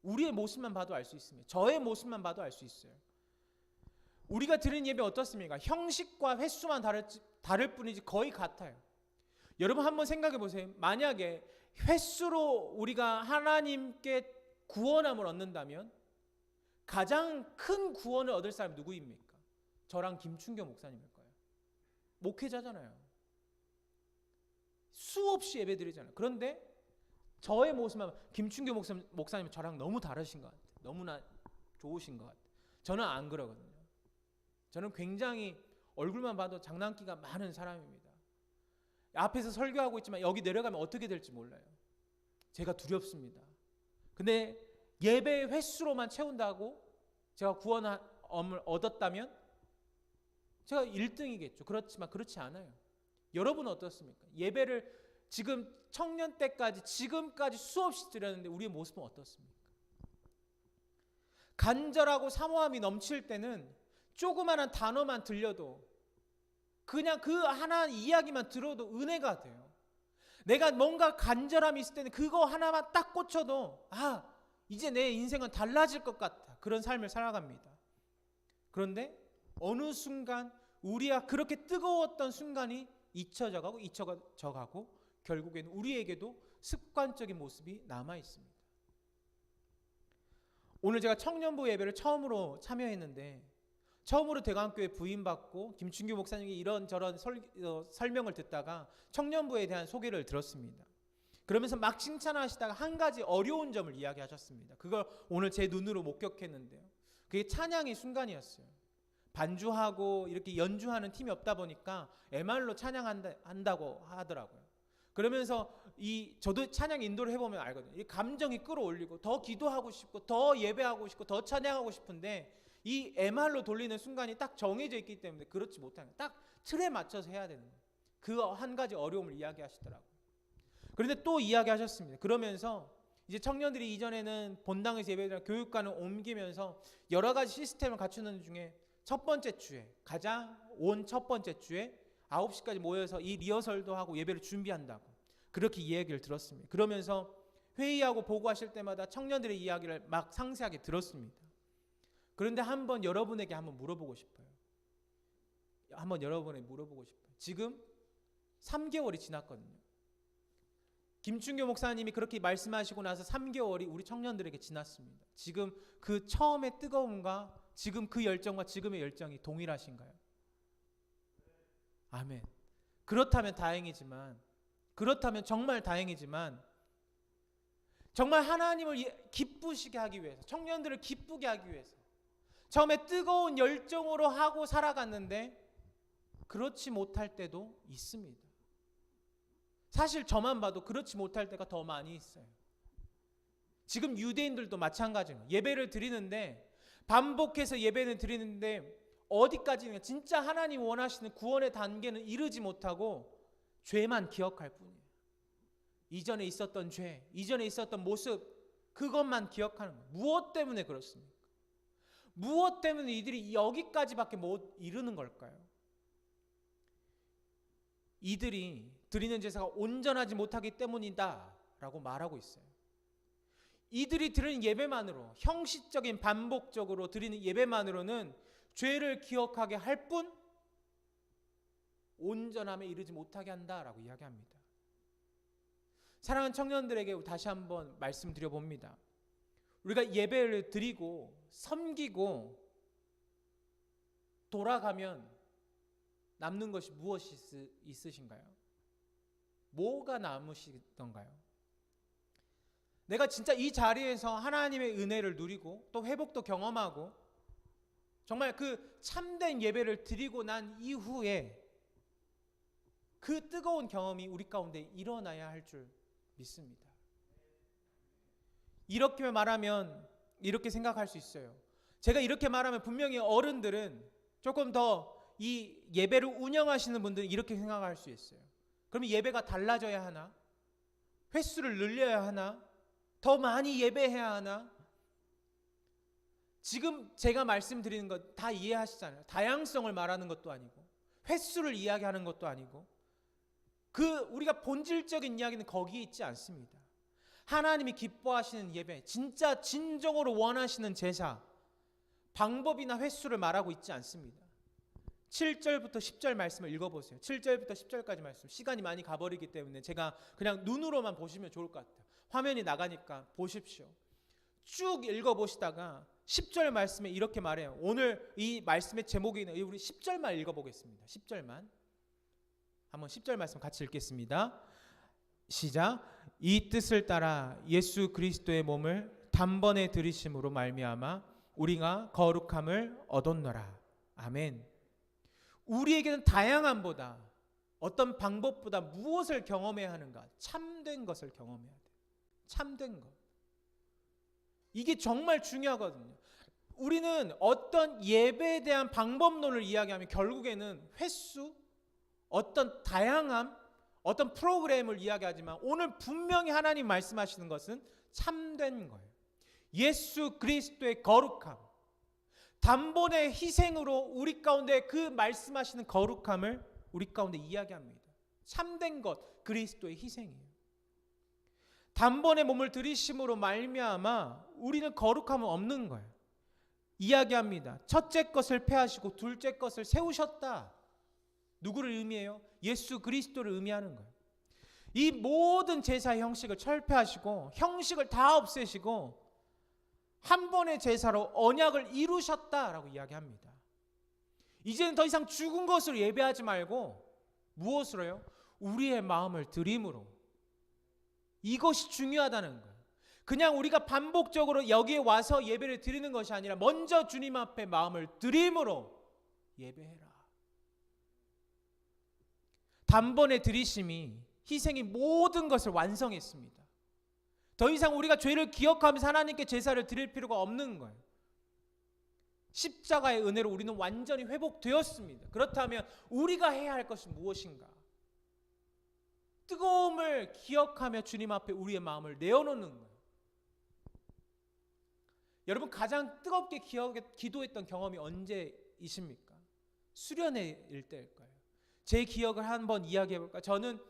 S5: 우리의 모습만 봐도 알 수 있습니다. 저의 모습만 봐도 알 수 있어요. 우리가 드리는 예배 어떻습니까? 형식과 횟수만 다를 뿐이지 거의 같아요. 여러분 한번 생각해 보세요. 만약에 횟수로 우리가 하나님께 구원함을 얻는다면 가장 큰 구원을 얻을 사람이 누구입니까? 저랑 김춘교 목사님일 거예요. 목회자잖아요. 수없이 예배드리잖아요. 그런데 저의 모습만 김춘교 목사님은 저랑 너무 다르신 것 같아요. 너무나 좋으신 것 같아요. 저는 안 그러거든요. 저는 굉장히 얼굴만 봐도 장난기가 많은 사람입니다. 앞에서 설교하고 있지만 여기 내려가면 어떻게 될지 몰라요. 제가 두렵습니다. 근데 예배의 횟수로만 채운다고 제가 구원을 얻었다면 제가 1등이겠죠. 그렇지만 그렇지 않아요. 여러분은 어떻습니까? 예배를 지금 청년 때까지 지금까지 수없이 드렸는데 우리의 모습은 어떻습니까? 간절하고 사모함이 넘칠 때는 조그마한 단어만 들려도 그냥 그 하나 이야기만 들어도 은혜가 돼요. 내가 뭔가 간절함이 있을 때는 그거 하나만 딱 꽂혀도 이제 내 인생은 달라질 것 같아. 그런 삶을 살아갑니다. 그런데 어느 순간 우리가 그렇게 뜨거웠던 순간이 잊혀져 가고 결국에는 우리에게도 습관적인 모습이 남아 있습니다. 오늘 제가 청년부 예배를 처음으로 참여했는데 처음으로 대관교회 부임받고 김춘규 목사님이 이런저런 설명을 듣다가 청년부에 대한 소개를 들었습니다. 그러면서 막 칭찬하시다가 한 가지 어려운 점을 이야기하셨습니다. 그걸 오늘 제 눈으로 목격했는데요. 그게 찬양의 순간이었어요. 반주하고 이렇게 연주하는 팀이 없다 보니까 MR로 찬양한다고 하더라고요. 그러면서 저도 찬양 인도를 해보면 알거든요. 이 감정이 끌어올리고 더 기도하고 싶고 더 예배하고 싶고 더 찬양하고 싶은데 이 MR로 돌리는 순간이 딱 정해져 있기 때문에 그렇지 못하는 딱 틀에 맞춰서 해야 되는 거예요. 그 한 가지 어려움을 이야기하시더라고요. 그런데 또 이야기하셨습니다. 그러면서 이제 청년들이 이전에는 본당에서 예배드리는 교육관을 옮기면서 여러 가지 시스템을 갖추는 중에 첫 번째 주에 가장 온 첫 번째 주에 9시까지 모여서 이 리허설도 하고 예배를 준비한다고 그렇게 이야기를 들었습니다. 그러면서 회의하고 보고하실 때마다 청년들의 이야기를 막 상세하게 들었습니다. 그런데 한번 여러분에게 한번 물어보고 싶어요. 지금 3개월이 지났거든요. 김춘교 목사님이 그렇게 말씀하시고 나서 3개월이 우리 청년들에게 지났습니다. 지금 그 처음의 뜨거움과 지금 그 열정과 지금의 열정이 동일하신가요? 아멘. 그렇다면 다행이지만, 그렇다면 정말 다행이지만, 정말 하나님을 기쁘시게 하기 위해서, 청년들을 기쁘게 하기 위해서 처음에 뜨거운 열정으로 하고 살아갔는데 그렇지 못할 때도 있습니다. 사실 저만 봐도 그렇지 못할 때가 더 많이 있어요. 지금 유대인들도 마찬가지예요. 예배를 드리는데 반복해서 예배는 드리는데 어디까지는 진짜 하나님 원하시는 구원의 단계는 이르지 못하고 죄만 기억할 뿐이에요. 이전에 있었던 죄, 이전에 있었던 모습 그것만 기억하는 거예요. 무엇 때문에 그렇습니까? 무엇 때문에 이들이 여기까지밖에 못 이르는 걸까요? 이들이 드리는 제사가 온전하지 못하기 때문이다 라고 말하고 있어요. 이들이 드리는 예배만으로, 형식적인 반복적으로 드리는 예배만으로는 죄를 기억하게 할 뿐 온전함에 이르지 못하게 한다라고 이야기합니다. 사랑하는 청년들에게 다시 한번 말씀드려 봅니다. 우리가 예배를 드리고 섬기고 돌아가면 남는 것이 무엇이 있으신가요? 뭐가 남으시던가요? 내가 진짜 이 자리에서 하나님의 은혜를 누리고 또 회복도 경험하고 정말 그 참된 예배를 드리고 난 이후에 그 뜨거운 경험이 우리 가운데 일어나야 할 줄 믿습니다. 이렇게 말하면 이렇게 생각할 수 있어요. 제가 이렇게 말하면 분명히 어른들은 조금 더 이 예배를 운영하시는 분들은 이렇게 생각할 수 있어요. 그러면 예배가 달라져야 하나? 횟수를 늘려야 하나? 더 많이 예배해야 하나? 지금 제가 말씀드리는 것 다 이해하시잖아요. 다양성을 말하는 것도 아니고 횟수를 이야기하는 것도 아니고 우리가 본질적인 이야기는 거기에 있지 않습니다. 하나님이 기뻐하시는 예배, 진짜 진정으로 원하시는 제사, 방법이나 횟수를 말하고 있지 않습니다. 7절부터 10절 말씀을 읽어보세요. 7절부터 10절까지 말씀. 시간이 많이 가버리기 때문에 제가 그냥 눈으로만 보시면 좋을 것 같아요. 화면이 나가니까 보십시오. 쭉 읽어보시다가 10절 말씀에 이렇게 말해요. 오늘 이 말씀의 제목이 우리 10절만 읽어보겠습니다. 10절만. 한번 10절 말씀 같이 읽겠습니다. 시작. 이 뜻을 따라 예수 그리스도의 몸을 단번에 들이심으로 말미암아 우리가 거룩함을 얻었노라. 아멘. 우리에게는 다양함보다 어떤 방법보다 무엇을 경험해야 하는가? 참된 것을 경험해야 돼요. 참된 것. 이게 정말 중요하거든요. 우리는 어떤 예배에 대한 방법론을 이야기하면 결국에는 횟수, 어떤 다양함, 어떤 프로그램을 이야기하지만 오늘 분명히 하나님 말씀하시는 것은 참된 거예요. 예수 그리스도의 거룩함, 단번의 희생으로 우리 가운데 그 말씀하시는 거룩함을 우리 가운데 이야기합니다. 참된 것, 그리스도의 희생이에요. 단번에 몸을 들이심으로 말미암아 우리는 거룩함은 없는 거예요. 이야기합니다. 첫째 것을 폐하시고 둘째 것을 세우셨다. 누구를 의미해요? 예수 그리스도를 의미하는 거예요. 이 모든 제사의 형식을 철폐하시고 형식을 다 없애시고 한 번의 제사로 언약을 이루셨다라고 이야기합니다. 이제는 더 이상 죽은 것으로 예배하지 말고 무엇으로요? 우리의 마음을 드림으로. 이것이 중요하다는 거예요. 그냥 우리가 반복적으로 여기에 와서 예배를 드리는 것이 아니라 먼저 주님 앞에 마음을 드림으로 예배해라. 단번에 드리심이 희생이 모든 것을 완성했습니다. 더 이상 우리가 죄를 기억하면서 하나님께 제사를 드릴 필요가 없는 거예요. 십자가의 은혜로 우리는 완전히 회복되었습니다. 그렇다면 우리가 해야 할 것은 무엇인가? 뜨거움을 기억하며 주님 앞에 우리의 마음을 내어놓는 거예요. 여러분 가장 뜨겁게 기도했던 경험이 언제이십니까? 수련회일 때일 거예요. 제 기억을 한번 이야기해볼까요? 저는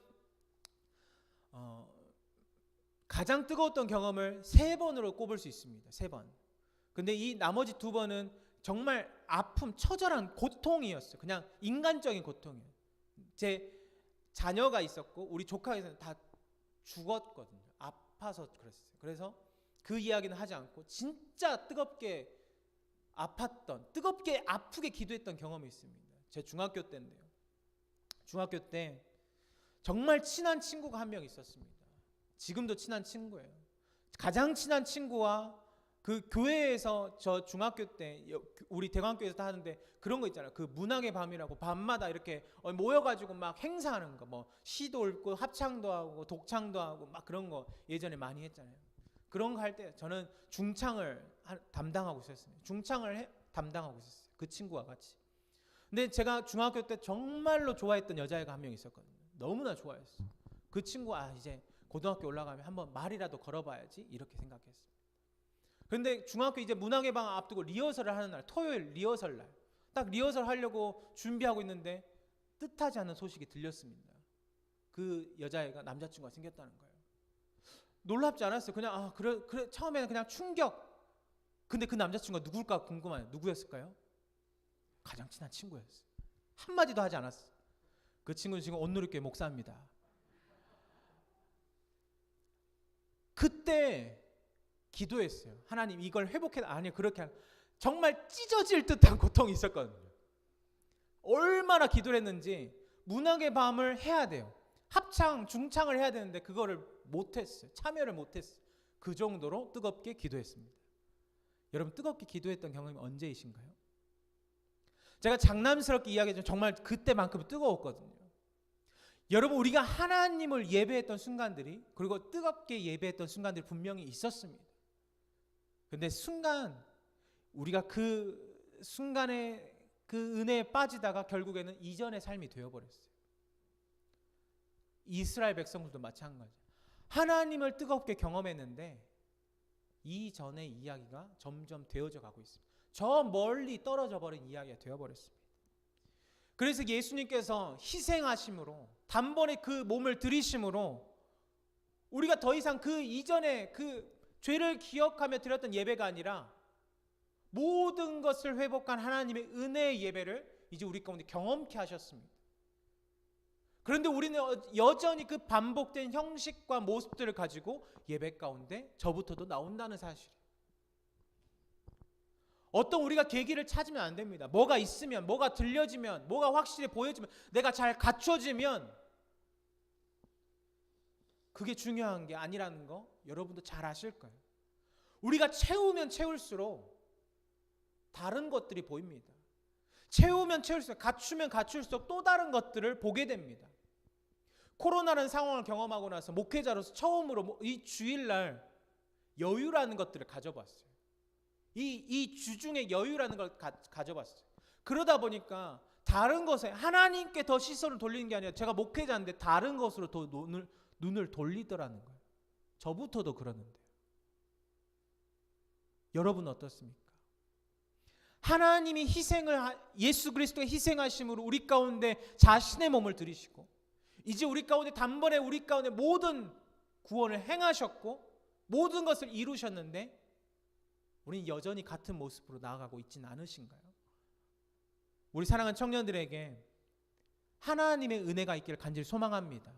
S5: 가장 뜨거웠던 경험을 3번으로 꼽을 수 있습니다. 3번. 근데 이 나머지 2번은 정말 아픔, 처절한 고통이었어요. 그냥 인간적인 고통이에요. 제 자녀가 있었고 우리 조카에서는 다 죽었거든요. 아파서 그랬어요. 그래서 그 이야기는 하지 않고 진짜 뜨겁게 아팠던, 뜨겁게 아프게 기도했던 경험이 있습니다. 제 중학교 때인데요. 중학교 때 정말 친한 친구가 한 명 있었습니다. 지금도 친한 친구예요. 가장 친한 친구와 그 교회에서 저 중학교 때 우리 대관교회에서 하는데 그런 거 있잖아요. 그 문학의 밤이라고 밤마다 이렇게 모여가지고 막 행사하는 거, 뭐 시도 읽고 합창도 하고 독창도 하고 막 그런 거 예전에 많이 했잖아요. 그런 거 할 때 저는 중창을 담당하고 있었습니다. 담당하고 있었어요. 그 친구와 같이. 근데 제가 중학교 때 정말로 좋아했던 여자애가 한 명 있었거든요. 너무나 좋아했어요. 그 친구가 이제 고등학교 올라가면 한번 말이라도 걸어봐야지 이렇게 생각했어요. 근데 중학교 이제 문학의 방 앞두고 리허설을 하는 날, 토요일 리허설 날, 딱 리허설 하려고 준비하고 있는데 뜻하지 않은 소식이 들렸습니다. 그 여자애가 남자친구가 생겼다는 거예요. 놀랍지 않았어요. 그냥 그래 처음에는 그냥 충격. 근데 그 남자친구가 누굴까 궁금해요. 누구였을까요? 가장 친한 친구였어요. 한마디도 하지 않았어요. 그 친구는 지금 온누리교회 목사입니다. 그때 기도했어요. 하나님 이걸 회복해. 아니 그렇게 정말 찢어질 듯한 고통이 있었거든요. 얼마나 기도를 했는지. 문학의 밤을 해야 돼요. 합창, 중창을 해야 되는데 그거를 못했어요. 참여를 못했어요. 그 정도로 뜨겁게 기도했습니다. 여러분 뜨겁게 기도했던 경험이 언제이신가요? 제가 장난스럽게 이야기했지만 정말 그때만큼 뜨거웠거든요. 여러분 우리가 하나님을 예배했던 순간들이, 그리고 뜨겁게 예배했던 순간들이 분명히 있었습니다. 근데 우리가 그 순간에 그 은혜에 빠지다가 결국에는 이전의 삶이 되어버렸어요. 이스라엘 백성들도 마찬가지. 하나님을 뜨겁게 경험했는데 이전의 이야기가 점점 되어져 가고 있습니다. 저 멀리 떨어져 버린 이야기가 되어버렸습니다. 그래서 예수님께서 희생하심으로, 단번에 그 몸을 들이심으로 우리가 더 이상 그 이전에 그 죄를 기억하며 드렸던 예배가 아니라 모든 것을 회복한 하나님의 은혜의 예배를 이제 우리 가운데 경험케 하셨습니다. 그런데 우리는 여전히 그 반복된 형식과 모습들을 가지고 예배 가운데 저부터도 나온다는 사실이에요. 어떤 우리가 계기를 찾으면 안 됩니다. 뭐가 있으면, 뭐가 들려지면, 뭐가 확실히 보여지면, 내가 잘 갖춰지면 그게 중요한 게 아니라는 거 여러분도 잘 아실 거예요. 우리가 채우면 채울수록 다른 것들이 보입니다. 채우면 채울수록, 갖추면 갖출수록 또 다른 것들을 보게 됩니다. 코로나라는 상황을 경험하고 나서 목회자로서 처음으로 이 주일날 여유라는 것들을 가져봤어요. 이 주중에 여유라는 걸 가져봤어요. 그러다 보니까 다른 것에 하나님께 더 시선을 돌리는 게 아니라 제가 목회자인데 다른 것으로 더 눈을 돌리더라는 거예요. 저부터도 그러는데요. 여러분은 어떻습니까? 하나님이 예수 그리스도의 희생하심으로 우리 가운데 자신의 몸을 들이시고 이제 우리 가운데 단번에 우리 가운데 모든 구원을 행하셨고 모든 것을 이루셨는데 우리는 여전히 같은 모습으로 나아가고 있지는 않으신가요? 우리 사랑하는 청년들에게 하나님의 은혜가 있기를 간절히 소망합니다.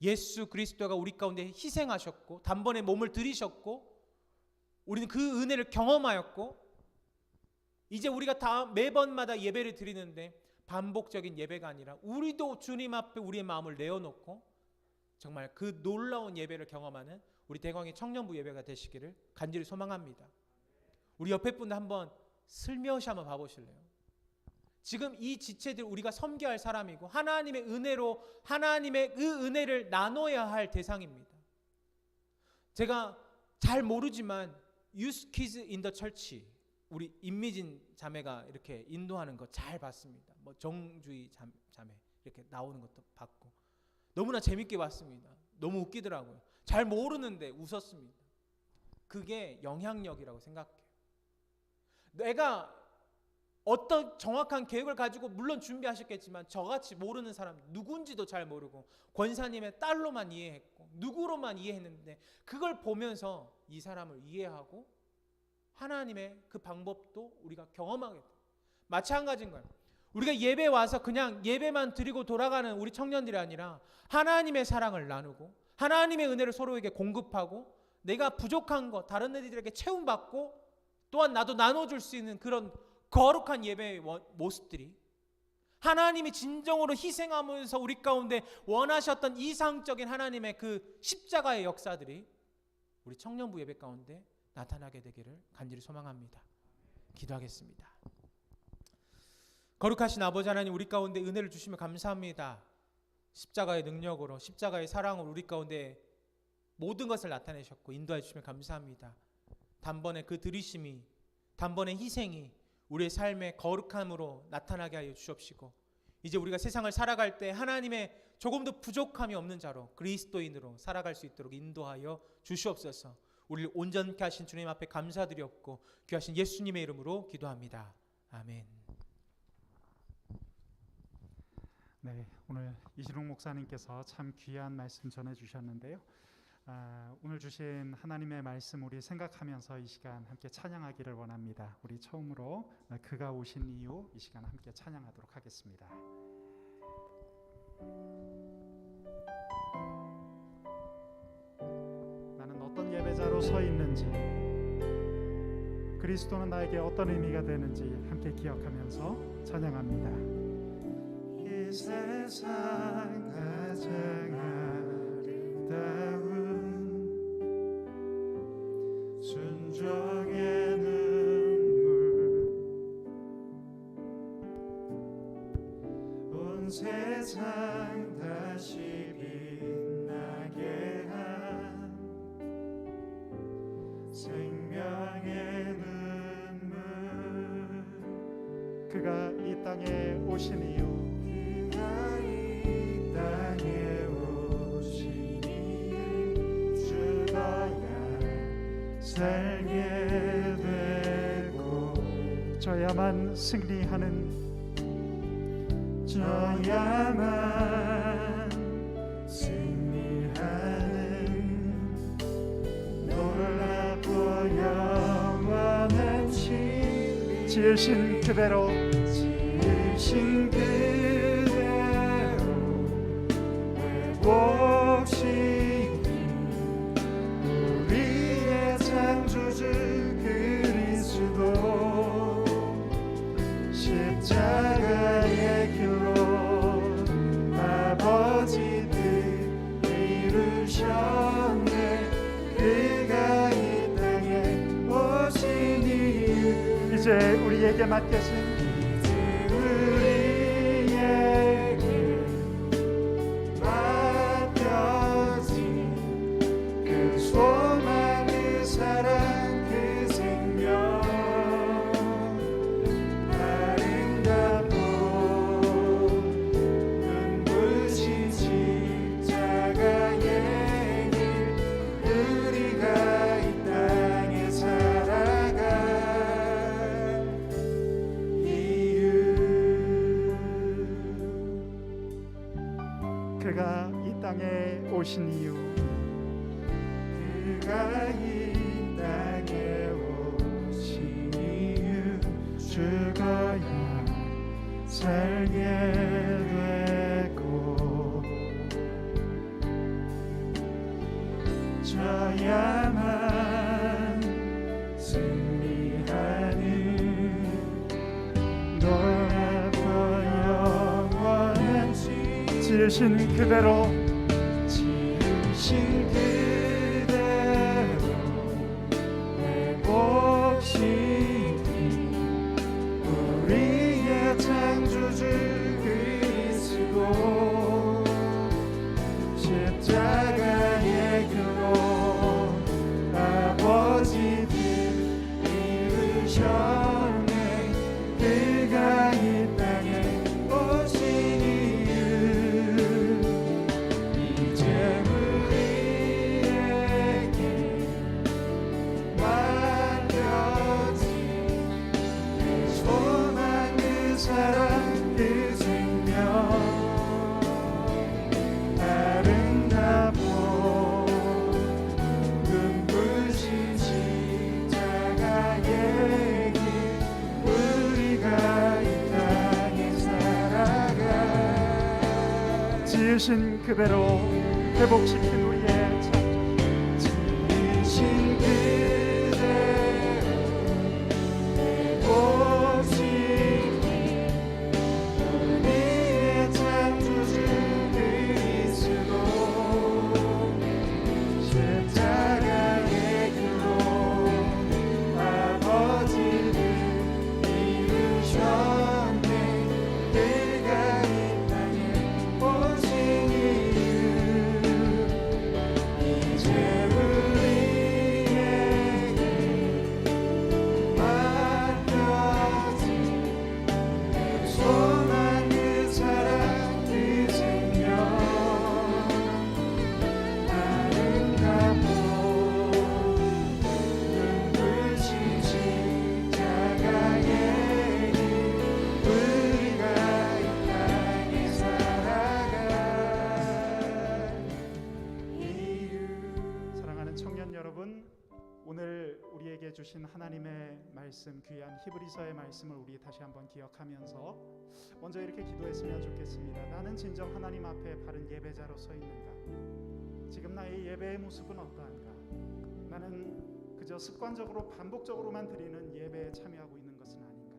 S5: 예수 그리스도가 우리 가운데 희생하셨고 단번에 몸을 들이셨고 우리는 그 은혜를 경험하였고 이제 우리가 다 매번마다 예배를 드리는데 반복적인 예배가 아니라 우리도 주님 앞에 우리의 마음을 내어놓고 정말 그 놀라운 예배를 경험하는 우리 대광의 청년부 예배가 되시기를 간절히 소망합니다. 우리 옆에 분들 한번 슬며시 한번 봐보실래요? 지금 이 지체들 우리가 섬겨야 할 사람이고 하나님의 은혜로 하나님의 그 은혜를 나눠야 할 대상입니다. 제가 잘 모르지만 Youth Kids in the Church 우리 임미진 자매가 이렇게 인도하는 거 잘 봤습니다. 뭐 정주희 자매 이렇게 나오는 것도 봤고 너무나 재밌게 봤습니다. 너무 웃기더라고요. 잘 모르는데 웃었습니다. 그게 영향력이라고 생각해요. 내가 어떤 정확한 계획을 가지고 물론 준비하셨겠지만 저같이 모르는 사람 누군지도 잘 모르고 권사님의 딸로만 이해했고 누구로만 이해했는데 그걸 보면서 이 사람을 이해하고 하나님의 그 방법도 우리가 경험하게 돼요. 마찬가지인 거예요. 우리가 예배 와서 그냥 예배만 드리고 돌아가는 우리 청년들이 아니라 하나님의 사랑을 나누고 하나님의 은혜를 서로에게 공급하고 내가 부족한 것 다른 애들에게 채움받고 또한 나도 나눠줄 수 있는 그런 거룩한 예배의 모습들이 하나님이 진정으로 희생하면서 우리 가운데 원하셨던 이상적인 하나님의 그 십자가의 역사들이 우리 청년부 예배 가운데 나타나게 되기를 간절히 소망합니다. 기도하겠습니다. 거룩하신 아버지 하나님 우리 가운데 은혜를 주시며 감사합니다. 십자가의 능력으로 십자가의 사랑으로 우리 가운데 모든 것을 나타내셨고 인도해 주시며 감사합니다. 단번에 그 들이심이 단번에 희생이 우리의 삶의 거룩함으로 나타나게 하여 주옵시고 이제 우리가 세상을 살아갈 때 하나님의 조금도 부족함이 없는 자로 그리스도인으로 살아갈 수 있도록 인도하여 주시옵소서. 우리를 온전케 하신 주님 앞에 감사드렸고 귀하신 예수님의 이름으로 기도합니다. 아멘.
S4: 네, 오늘 이진웅 목사님께서 참 귀한 말씀 전해주셨는데요. 오늘 주신 하나님의 말씀 우리 생각하면서 이 시간 함께 찬양하기를 원합니다. 우리 처음으로 그가 오신 이유 이 시간 함께 찬양하도록 하겠습니다. 나는 어떤 예배자로 서 있는지 그리스도는 나에게 어떤 의미가 되는지 함께 기억하면서 찬양합니다.
S2: 이 세상 가장 아름다운 순종의 눈물 온 세상 다시 빛나게 한 생명의 눈물
S4: 그가 이 땅에 오신 이유
S2: 그가 이 땅에 오신 이유 주더야 살게 되고
S4: 저야만 승리하는
S2: 저야만 승리하는 놀랍고 영원한 진리
S4: 지으신 그대로
S2: 지으신 그대로 회복시킨 우리의 창조주 그리스도 십자가의 길로 아버지 뜻 이루셨네. 그가 이 땅에 오신 이유
S4: 이제 우리에게 맡겨진
S2: 우리에게 맡겨진 그 소망 그 사랑 그 생명 아름답고 눈부신 십자가의 길 우리가 이 땅에 살아갈 이유
S4: 그가 이 땅에 오신 이유
S2: 그가 이 땅에 오신 이유 죽어야 살게 되고 져야만 승리하는 놀랍고 영원한 지으신 그대로 지으신 그대로 회복시킨 우리의 창조주 그리스도 십자가의 교로 아버지들 이루셨네. 그가 이 땅에 오신 이유 이제 우리에게 맡겨진 그 소망 그 사랑 그 생명 아름답고 눈부신 십자가의 길 우리가 이 땅에 살아가 지으신 그대로 회복시킨 우리의 창조 지으신 그대로 회복시킨 우리의 창조주 그리스도 십자가의 길로 아버지를 이루셨네. 그가 이 땅에 오신 이유 이제 우리에게 맡겨진 소망 그 사랑 그 생명 아름답고 눈부신 십자가의 길 우리가 이 땅에 살아가 이유. 사랑하는 청년 여러분, 오늘 우리에게 주신 하나님의 말씀, 귀한 히브리서의 말씀을 우리 다시 한번 기억하면서 먼저 이렇게 기도했으면 좋겠습니다. 나는 진정 하나님 앞에 바른 예배자로 서 있는가? 지금 나의 예배의 모습은 어떠한가? 나는 그저 습관적으로 반복적으로만 드리는 예배에 참여하고 있는 것은 아닌가?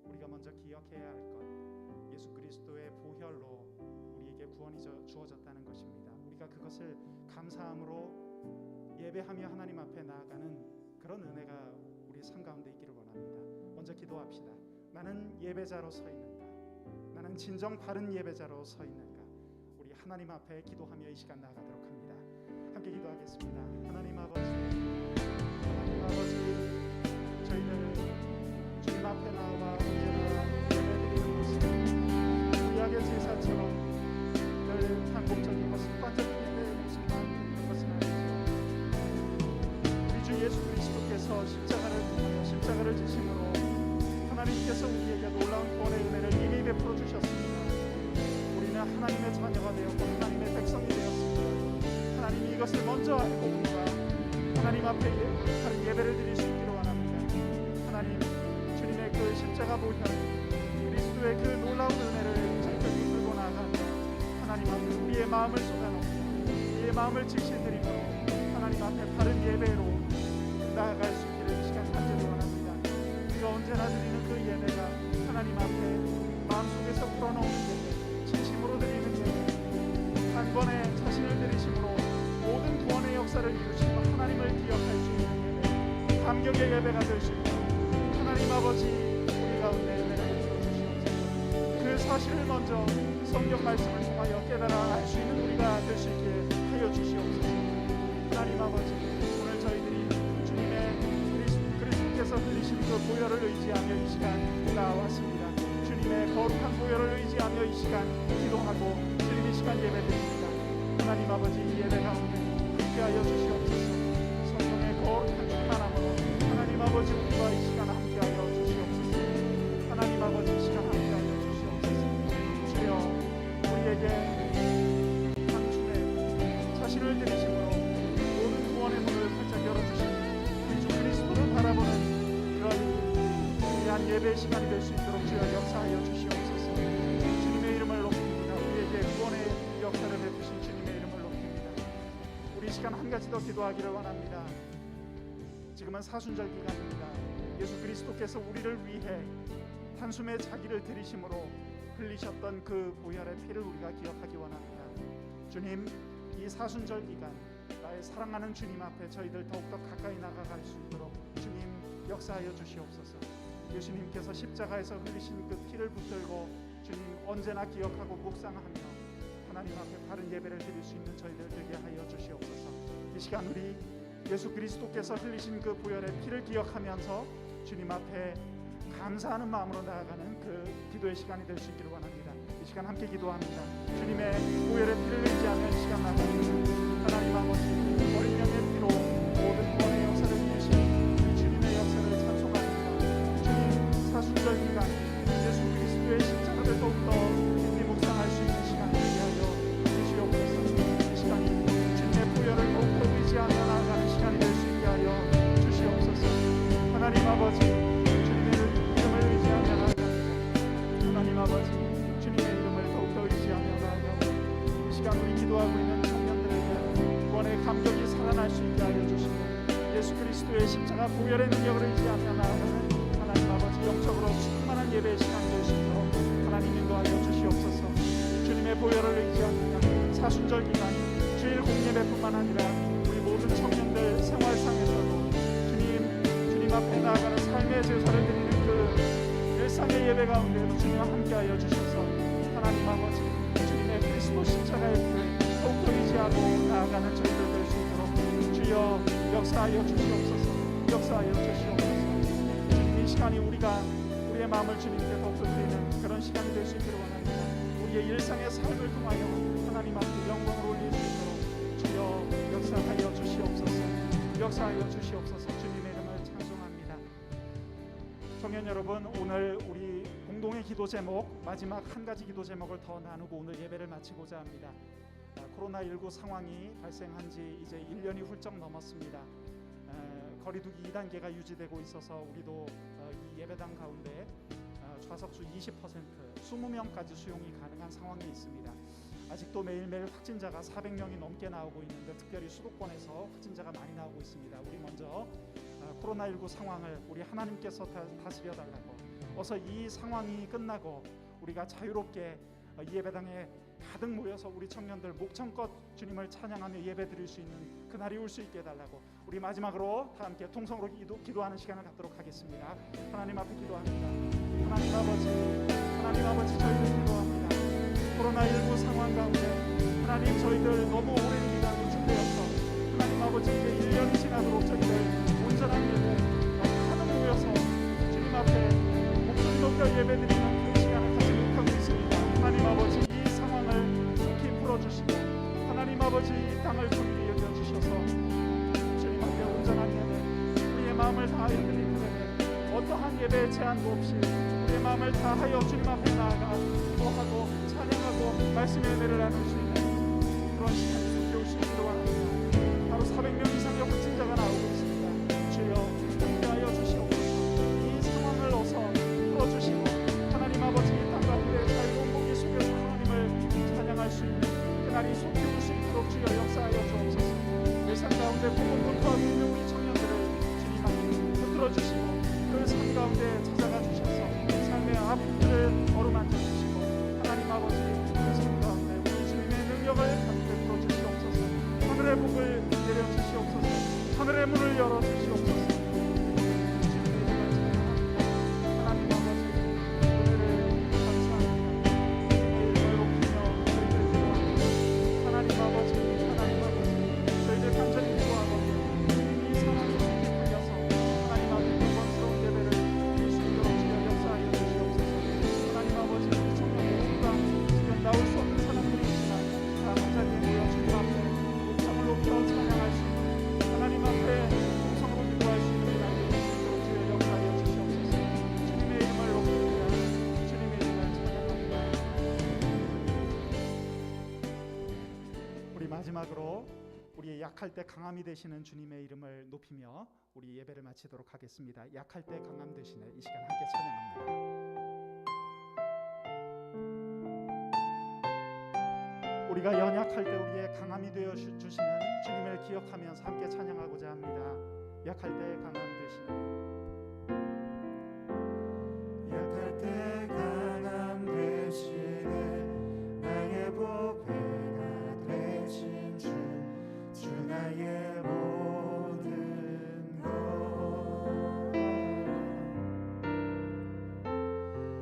S2: 우리가 먼저 기억해야 할 것, 예수 그리스도의 보혈로 우리에게 구원이 주어졌다는 것입니다. 우리가 그것을 감사함으로 예배하며 하나님 앞에 나아가는 그런 은혜가 우리 삶 가운데 있기를 원합니다. 먼저 기도합시다. 나는 예배자로 서 있는가? 나는 진정 바른 예배자로 서 있는가? 우리 하나님 앞에 기도하며 이 시간 나아가도록 합니다. 함께 기도하겠습니다. 하나님 아버지, 저희는 주님 앞에 나와 언제나 예배드리는 모습, 구약의 제사처럼 늘 반복적이고 습관적인 예배의 모습만 드리는 것은 아니죠. 우리 주 예수 그리스도께서 십자가를 지심으로 하나님께서 우리에게 놀라운 구원의 은혜를 이미 베풀어 주셨습니다. 우리는 하나님의 자녀가 되었고 하나님의 백성이 되었습니다. 하나님이 이것을 먼저 알고 우리가 하나님 앞에 바른 예배를 드릴 수 있기를 원합니다. 하나님, 주님의 그 십자가 보혈 그리스도의 그 놀라운 은혜를 철저히 끌고 나아가며 하나님 앞에 우리의 마음을 쏟아놓고 우리의 마음을 직신드리며 하나님 앞에 바른 예배로 나아갈 수 있기를 이 시간 간절히 원합니다. 우리가 언제나 드리는 그 예배가 하나님 앞에 마음속에서 불어넣는 예배, 진심으로 드리는 예배, 단번에 자신을 드리심으로 모든 구원의 역사를 이루시고 하나님을 기억할 수 있는 예배, 감격의 예배가 될 수 있도록 하나님 아버지 우리 가운데 은혜를 베풀어 주시옵소서. 그 사실을 먼저 성경 말씀을 통하여 깨달아 알 수 있는 우리가 될 수 있게 하여 주시옵소서. 하나님 아버지, 오늘 저희들이 주님의 그리스도께서 흘리신 그 보혈을 의지하며 이 시간 나왔습니다. 주님의 거룩한 보혈을 의지하며 이 시간 기도하고 주님 이 시간 예배드립니다. 하나님 아버지, 이 예배 가운데 함께하여 주시옵소서. 성령의 거룩한 충만함으로 하나님 아버지 우리와 이 시간 함께하여 주시옵소서. 하나님 아버지 이 시간 함께하여 주시옵소서. 주여, 우리에게 당신의 자신을 드리심으로 모든 예배 시간이 될 수 있도록 주여 역사하여 주시옵소서. 주님의 이름을 높입니다. 우리에게 구원의 역사를 베푸신 주님의 이름을 높입니다. 우리 이 시간 한 가지 더 기도하기를 원합니다. 지금은 사순절 기간입니다. 예수 그리스도께서 우리를 위해 단숨에 자기를 들이심으로 흘리셨던 그 보혈의 피를 우리가 기억하기 원합니다. 주님, 이 사순절 기간 나의 사랑하는 주님 앞에 저희들 더욱더 가까이 나아갈 수 있도록 주님 역사하여 주시옵소서. 예수님께서 십자가에서 흘리신 그 피를 붙들고 주님 언제나 기억하고 묵상하며 하나님 앞에 바른 예배를 드릴 수 있는 저희들 되게 하여 주시옵소서. 이 시간 우리 예수 그리스도께서 흘리신 그 보혈의 피를 기억하면서 주님 앞에 감사하는 마음으로 나아가는 그 기도의 시간이 될 수 있기를 원합니다. 이 시간 함께 기도합니다. 주님의 보혈의 피를 의지하며 이 시간 나아갑니다. 하나님 아버지, 어린 양의 피로 모든 구원의 역사를 이루신 주님의 역사를 찬송합니다. 주님, 사순절 기간 예수 그리스도의 십자가를 더욱더 깊이 묵상할 수 있는 시간이 되게 하여 주시옵소서. 이 시간이 주님의 보혈을 더욱더 의지하며 나아가는 시간이 될 수 있게 하여 주시옵소서. 하나님 아버지, 주님의 이름을 의지하며 나아갑니다. 하나님 아버지, 주님의 이름을 더욱더 의지하며 나아가고 이 시간 우리 기도하고 있는 청년들에게 구원의 감격이 살아날 수 있게 하여 주시고 예수 그리스도의 십자가 보혈의 능력을 의지하며 나아가는 하나님 아버지 영적으로 충만한 예배의 시간이 될 수 있도록 하나님 인도하여 주시옵소서. 주님의 보혈을 의지하며 사순절 기간 주일 공예배뿐만 아니라 우리 모든 청년들 생활상에서도 주님 앞에 나아가는 삶의 제사를 드리는 그 일상의 예배 가운데에도 주님과 함께하여 주셔서 하나님 아버지 주님의 그리스도 십자가의 피를 더욱더 의지하고 나아가는 저희들 될 수 있도록 주여 역사하여 주시옵소서. 역사하여 주시옵소서. 주님, 이 시간이 우리의 마음을 주님께 더욱더 드리는 그런 시간이 될 수 있기를 원합니다. 우리의 일상의 삶을 통하여 하나님 앞에 영광을 올릴 수 있도록 주여 역사하여 주시옵소서. 역사하여 주시옵소서. 주님의 이름을 찬송합니다. 청년 여러분, 오늘 우리 공동의 기도 제목 마지막 한 가지 기도 제목을 더 나누고 오늘 예배를 마치고자 합니다. 코로나19 상황이 발생한 지 이제 1년이 훌쩍 넘었습니다. 거리두기 2단계가 유지되고 있어서 우리도 이 예배당 가운데 좌석수 20%, 20명까지 수용이 가능한 상황에 있습니다. 아직도 매일매일 확진자가 400명이 넘게 나오고 있는데 특별히 수도권에서 확진자가 많이 나오고 있습니다. 우리 먼저 코로나19 상황을 우리 하나님께서 다스려 달라고, 어서 이 상황이 끝나고 우리가 자유롭게 이 예배당에 가득 모여서 우리 청년들 목청껏 주님을 찬양하며 예배 드릴 수 있는 그날이 올 수 있게 해달라고 우리 마지막으로 다 함께 통성으로 기도하는 시간을 갖도록 하겠습니다. 하나님 앞에 기도합니다. 하나님 아버지 저희들 기도합니다. 코로나19 상황 가운데 하나님 저희들 너무 오랜 기간 노출되어서 하나님 아버지 이제 1년이 지나도록 저희들 온전한 예배 하늘 모여서 주님 앞에 목소리 높여 예배 드리는 그 시간을 갖지 못하고 있습니다. 하나님 아버지 이 상황을 속히 풀어주시고 하나님 아버지 이 땅을 긍휼히 여겨주셔서 주님 앞에 온전한 예배 우리의 마음을 다하여 드리는 예배 어떠한 예배의 제한도 없이 우리의 마음을 다하여 주님 앞에 나아가 기도하고 찬양하고 말씀의 예배를 나눌 수 있는 그런 시간이 속히 올 수 있기를 원합니다. 바로 400명 이상의 확진자가 나오고 있습니다. 주여 함께하여 주시옵소서. 이 상황을 어서 풀어주시고 하나님 아버지 이 땅 가운데 자유로운 복이 속에서 하나님을 찬양할 수 있는 그날이 속히 올 수 있도록 주여 역사하여 주옵소서. 일상 가운데 고군분투하고 있는 우리 청년들을 주님 앞에 붙들어 주시고 그 삶 가운데 찾아가 주셔서 삶의 아픔들을 어루만져 주시고 하나님 아버지 그 삶 가운데 우리 주님의 능력을 베풀어 주시옵소서. 하늘의 복을 내려 주시옵소서. 하늘의 문을 열어 주시옵소서. 하나님 아버지 은혜를 감사합니다. 매일 높이며 저희들 기도합니다. 하나님 아버지 저희들 간절히 기도하고 이 상황이 속히 풀려서 하나님 앞에 영광스러운 예배를 드릴 수 있도록 주여 역사하여 주시옵소서. 하나님 아버지 우리 청년 모두가 지금 나올 수 없는 사람들이지만 다 한자리에 모여 주님 앞에 목청을 높여 찬양할 수 있는 하나님 앞에 동성으로 기도할 수 있는 그날이 될 수 있도록 주여 역사하여 주시옵소서. 주님의 이름을 높입니다. 주님의 이름을 찬양합니다. 우리 마지막으로 우리 약할 때 강함이 되시는 주님의 이름을 높이며 우리 예배를 마치도록 하겠습니다. 약할 때 강함 되시네 이 시간 함께 찬양합니다. 우리가 연약할 때 우리의 강함이 되어 주시는 주님을 기억하면서 함께 찬양하고자 합니다. 약할 때 강함 되시는
S6: 약할 때 강함 되시네 나의 보배가 되신 주 나의 모든 것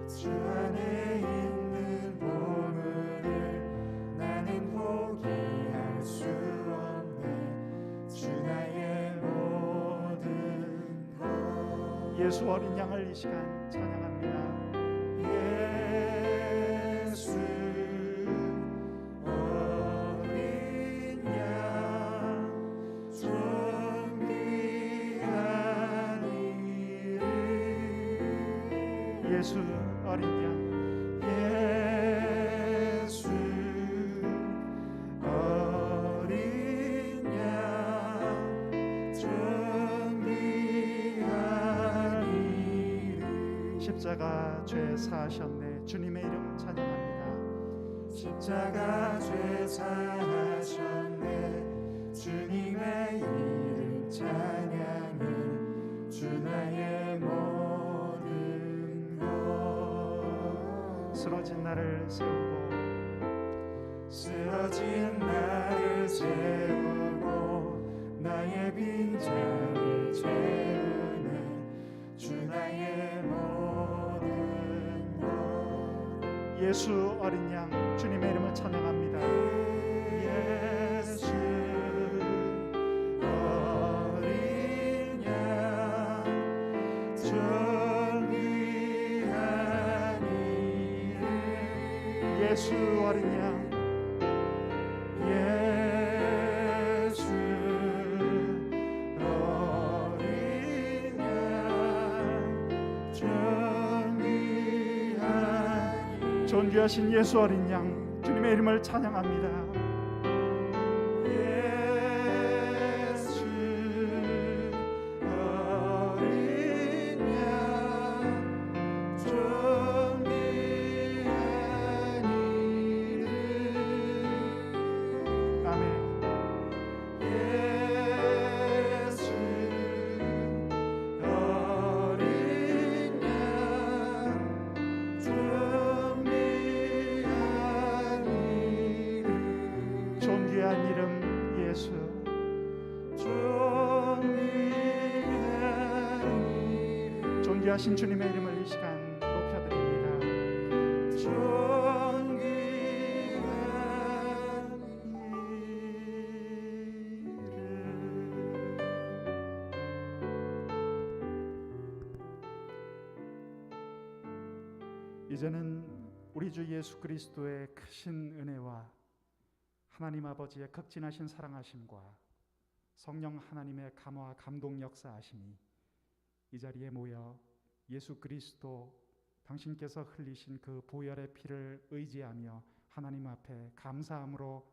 S6: 주 안에 있는 보물을 나는 포기할 수 없네 주 나의 모든 것
S2: 예수 어린 양을 이 시간 찬양합니다.
S6: 예수 어린 양 존귀한 이름
S2: 예수 어린 양
S6: 예수 어린 양 존귀한 이름
S2: 십자가 죄 사하셨네 주님의 이름 찬양합니다.
S6: 십자가 죄 사하셨네 주님의 이름 찬양해 주 나의 모든 것
S2: 쓰러진 나를 세우고
S6: 쓰러진 나를 세우고 나의 빈자를 채우네 주 나의 모든 것
S2: 예수 어린 양 주님의 이름을 찬양합니다.
S6: 예수 어린 양 존귀한 이름
S2: 예수 어린 양
S6: 예수 어린 양 존귀한
S2: 존귀하신 예수 어린 양 주님의 이름을 찬양합니다.
S6: 예수 어린 양 존귀한 이름
S2: 아멘.
S6: 예수 어린 양 존귀한 이름
S2: 존귀한 이름 예수
S6: 존귀한 이름
S2: 존귀하신 주님의 이름을 이 시간 높여드립니다.
S6: 존귀한 이름
S2: 이제는 우리 주 예수 그리스도의 크신 은혜와 하나님 아버지의 극진하신 사랑하심과 성령 하나님의 감화 감동 역사하심이 이 자리에 모여 예수 그리스도 당신께서 흘리신 그 보혈의 피를 의지하며 하나님 앞에 감사함으로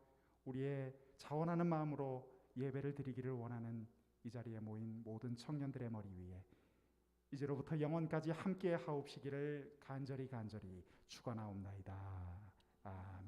S2: 우리의 자원하는 마음으로 예배를 드리기를 원하는 이 자리에 모인 모든 청년들의 머리 위에 이제로부터 영원까지 함께 하옵시기를 간절히 축원하옵나이다. 아멘.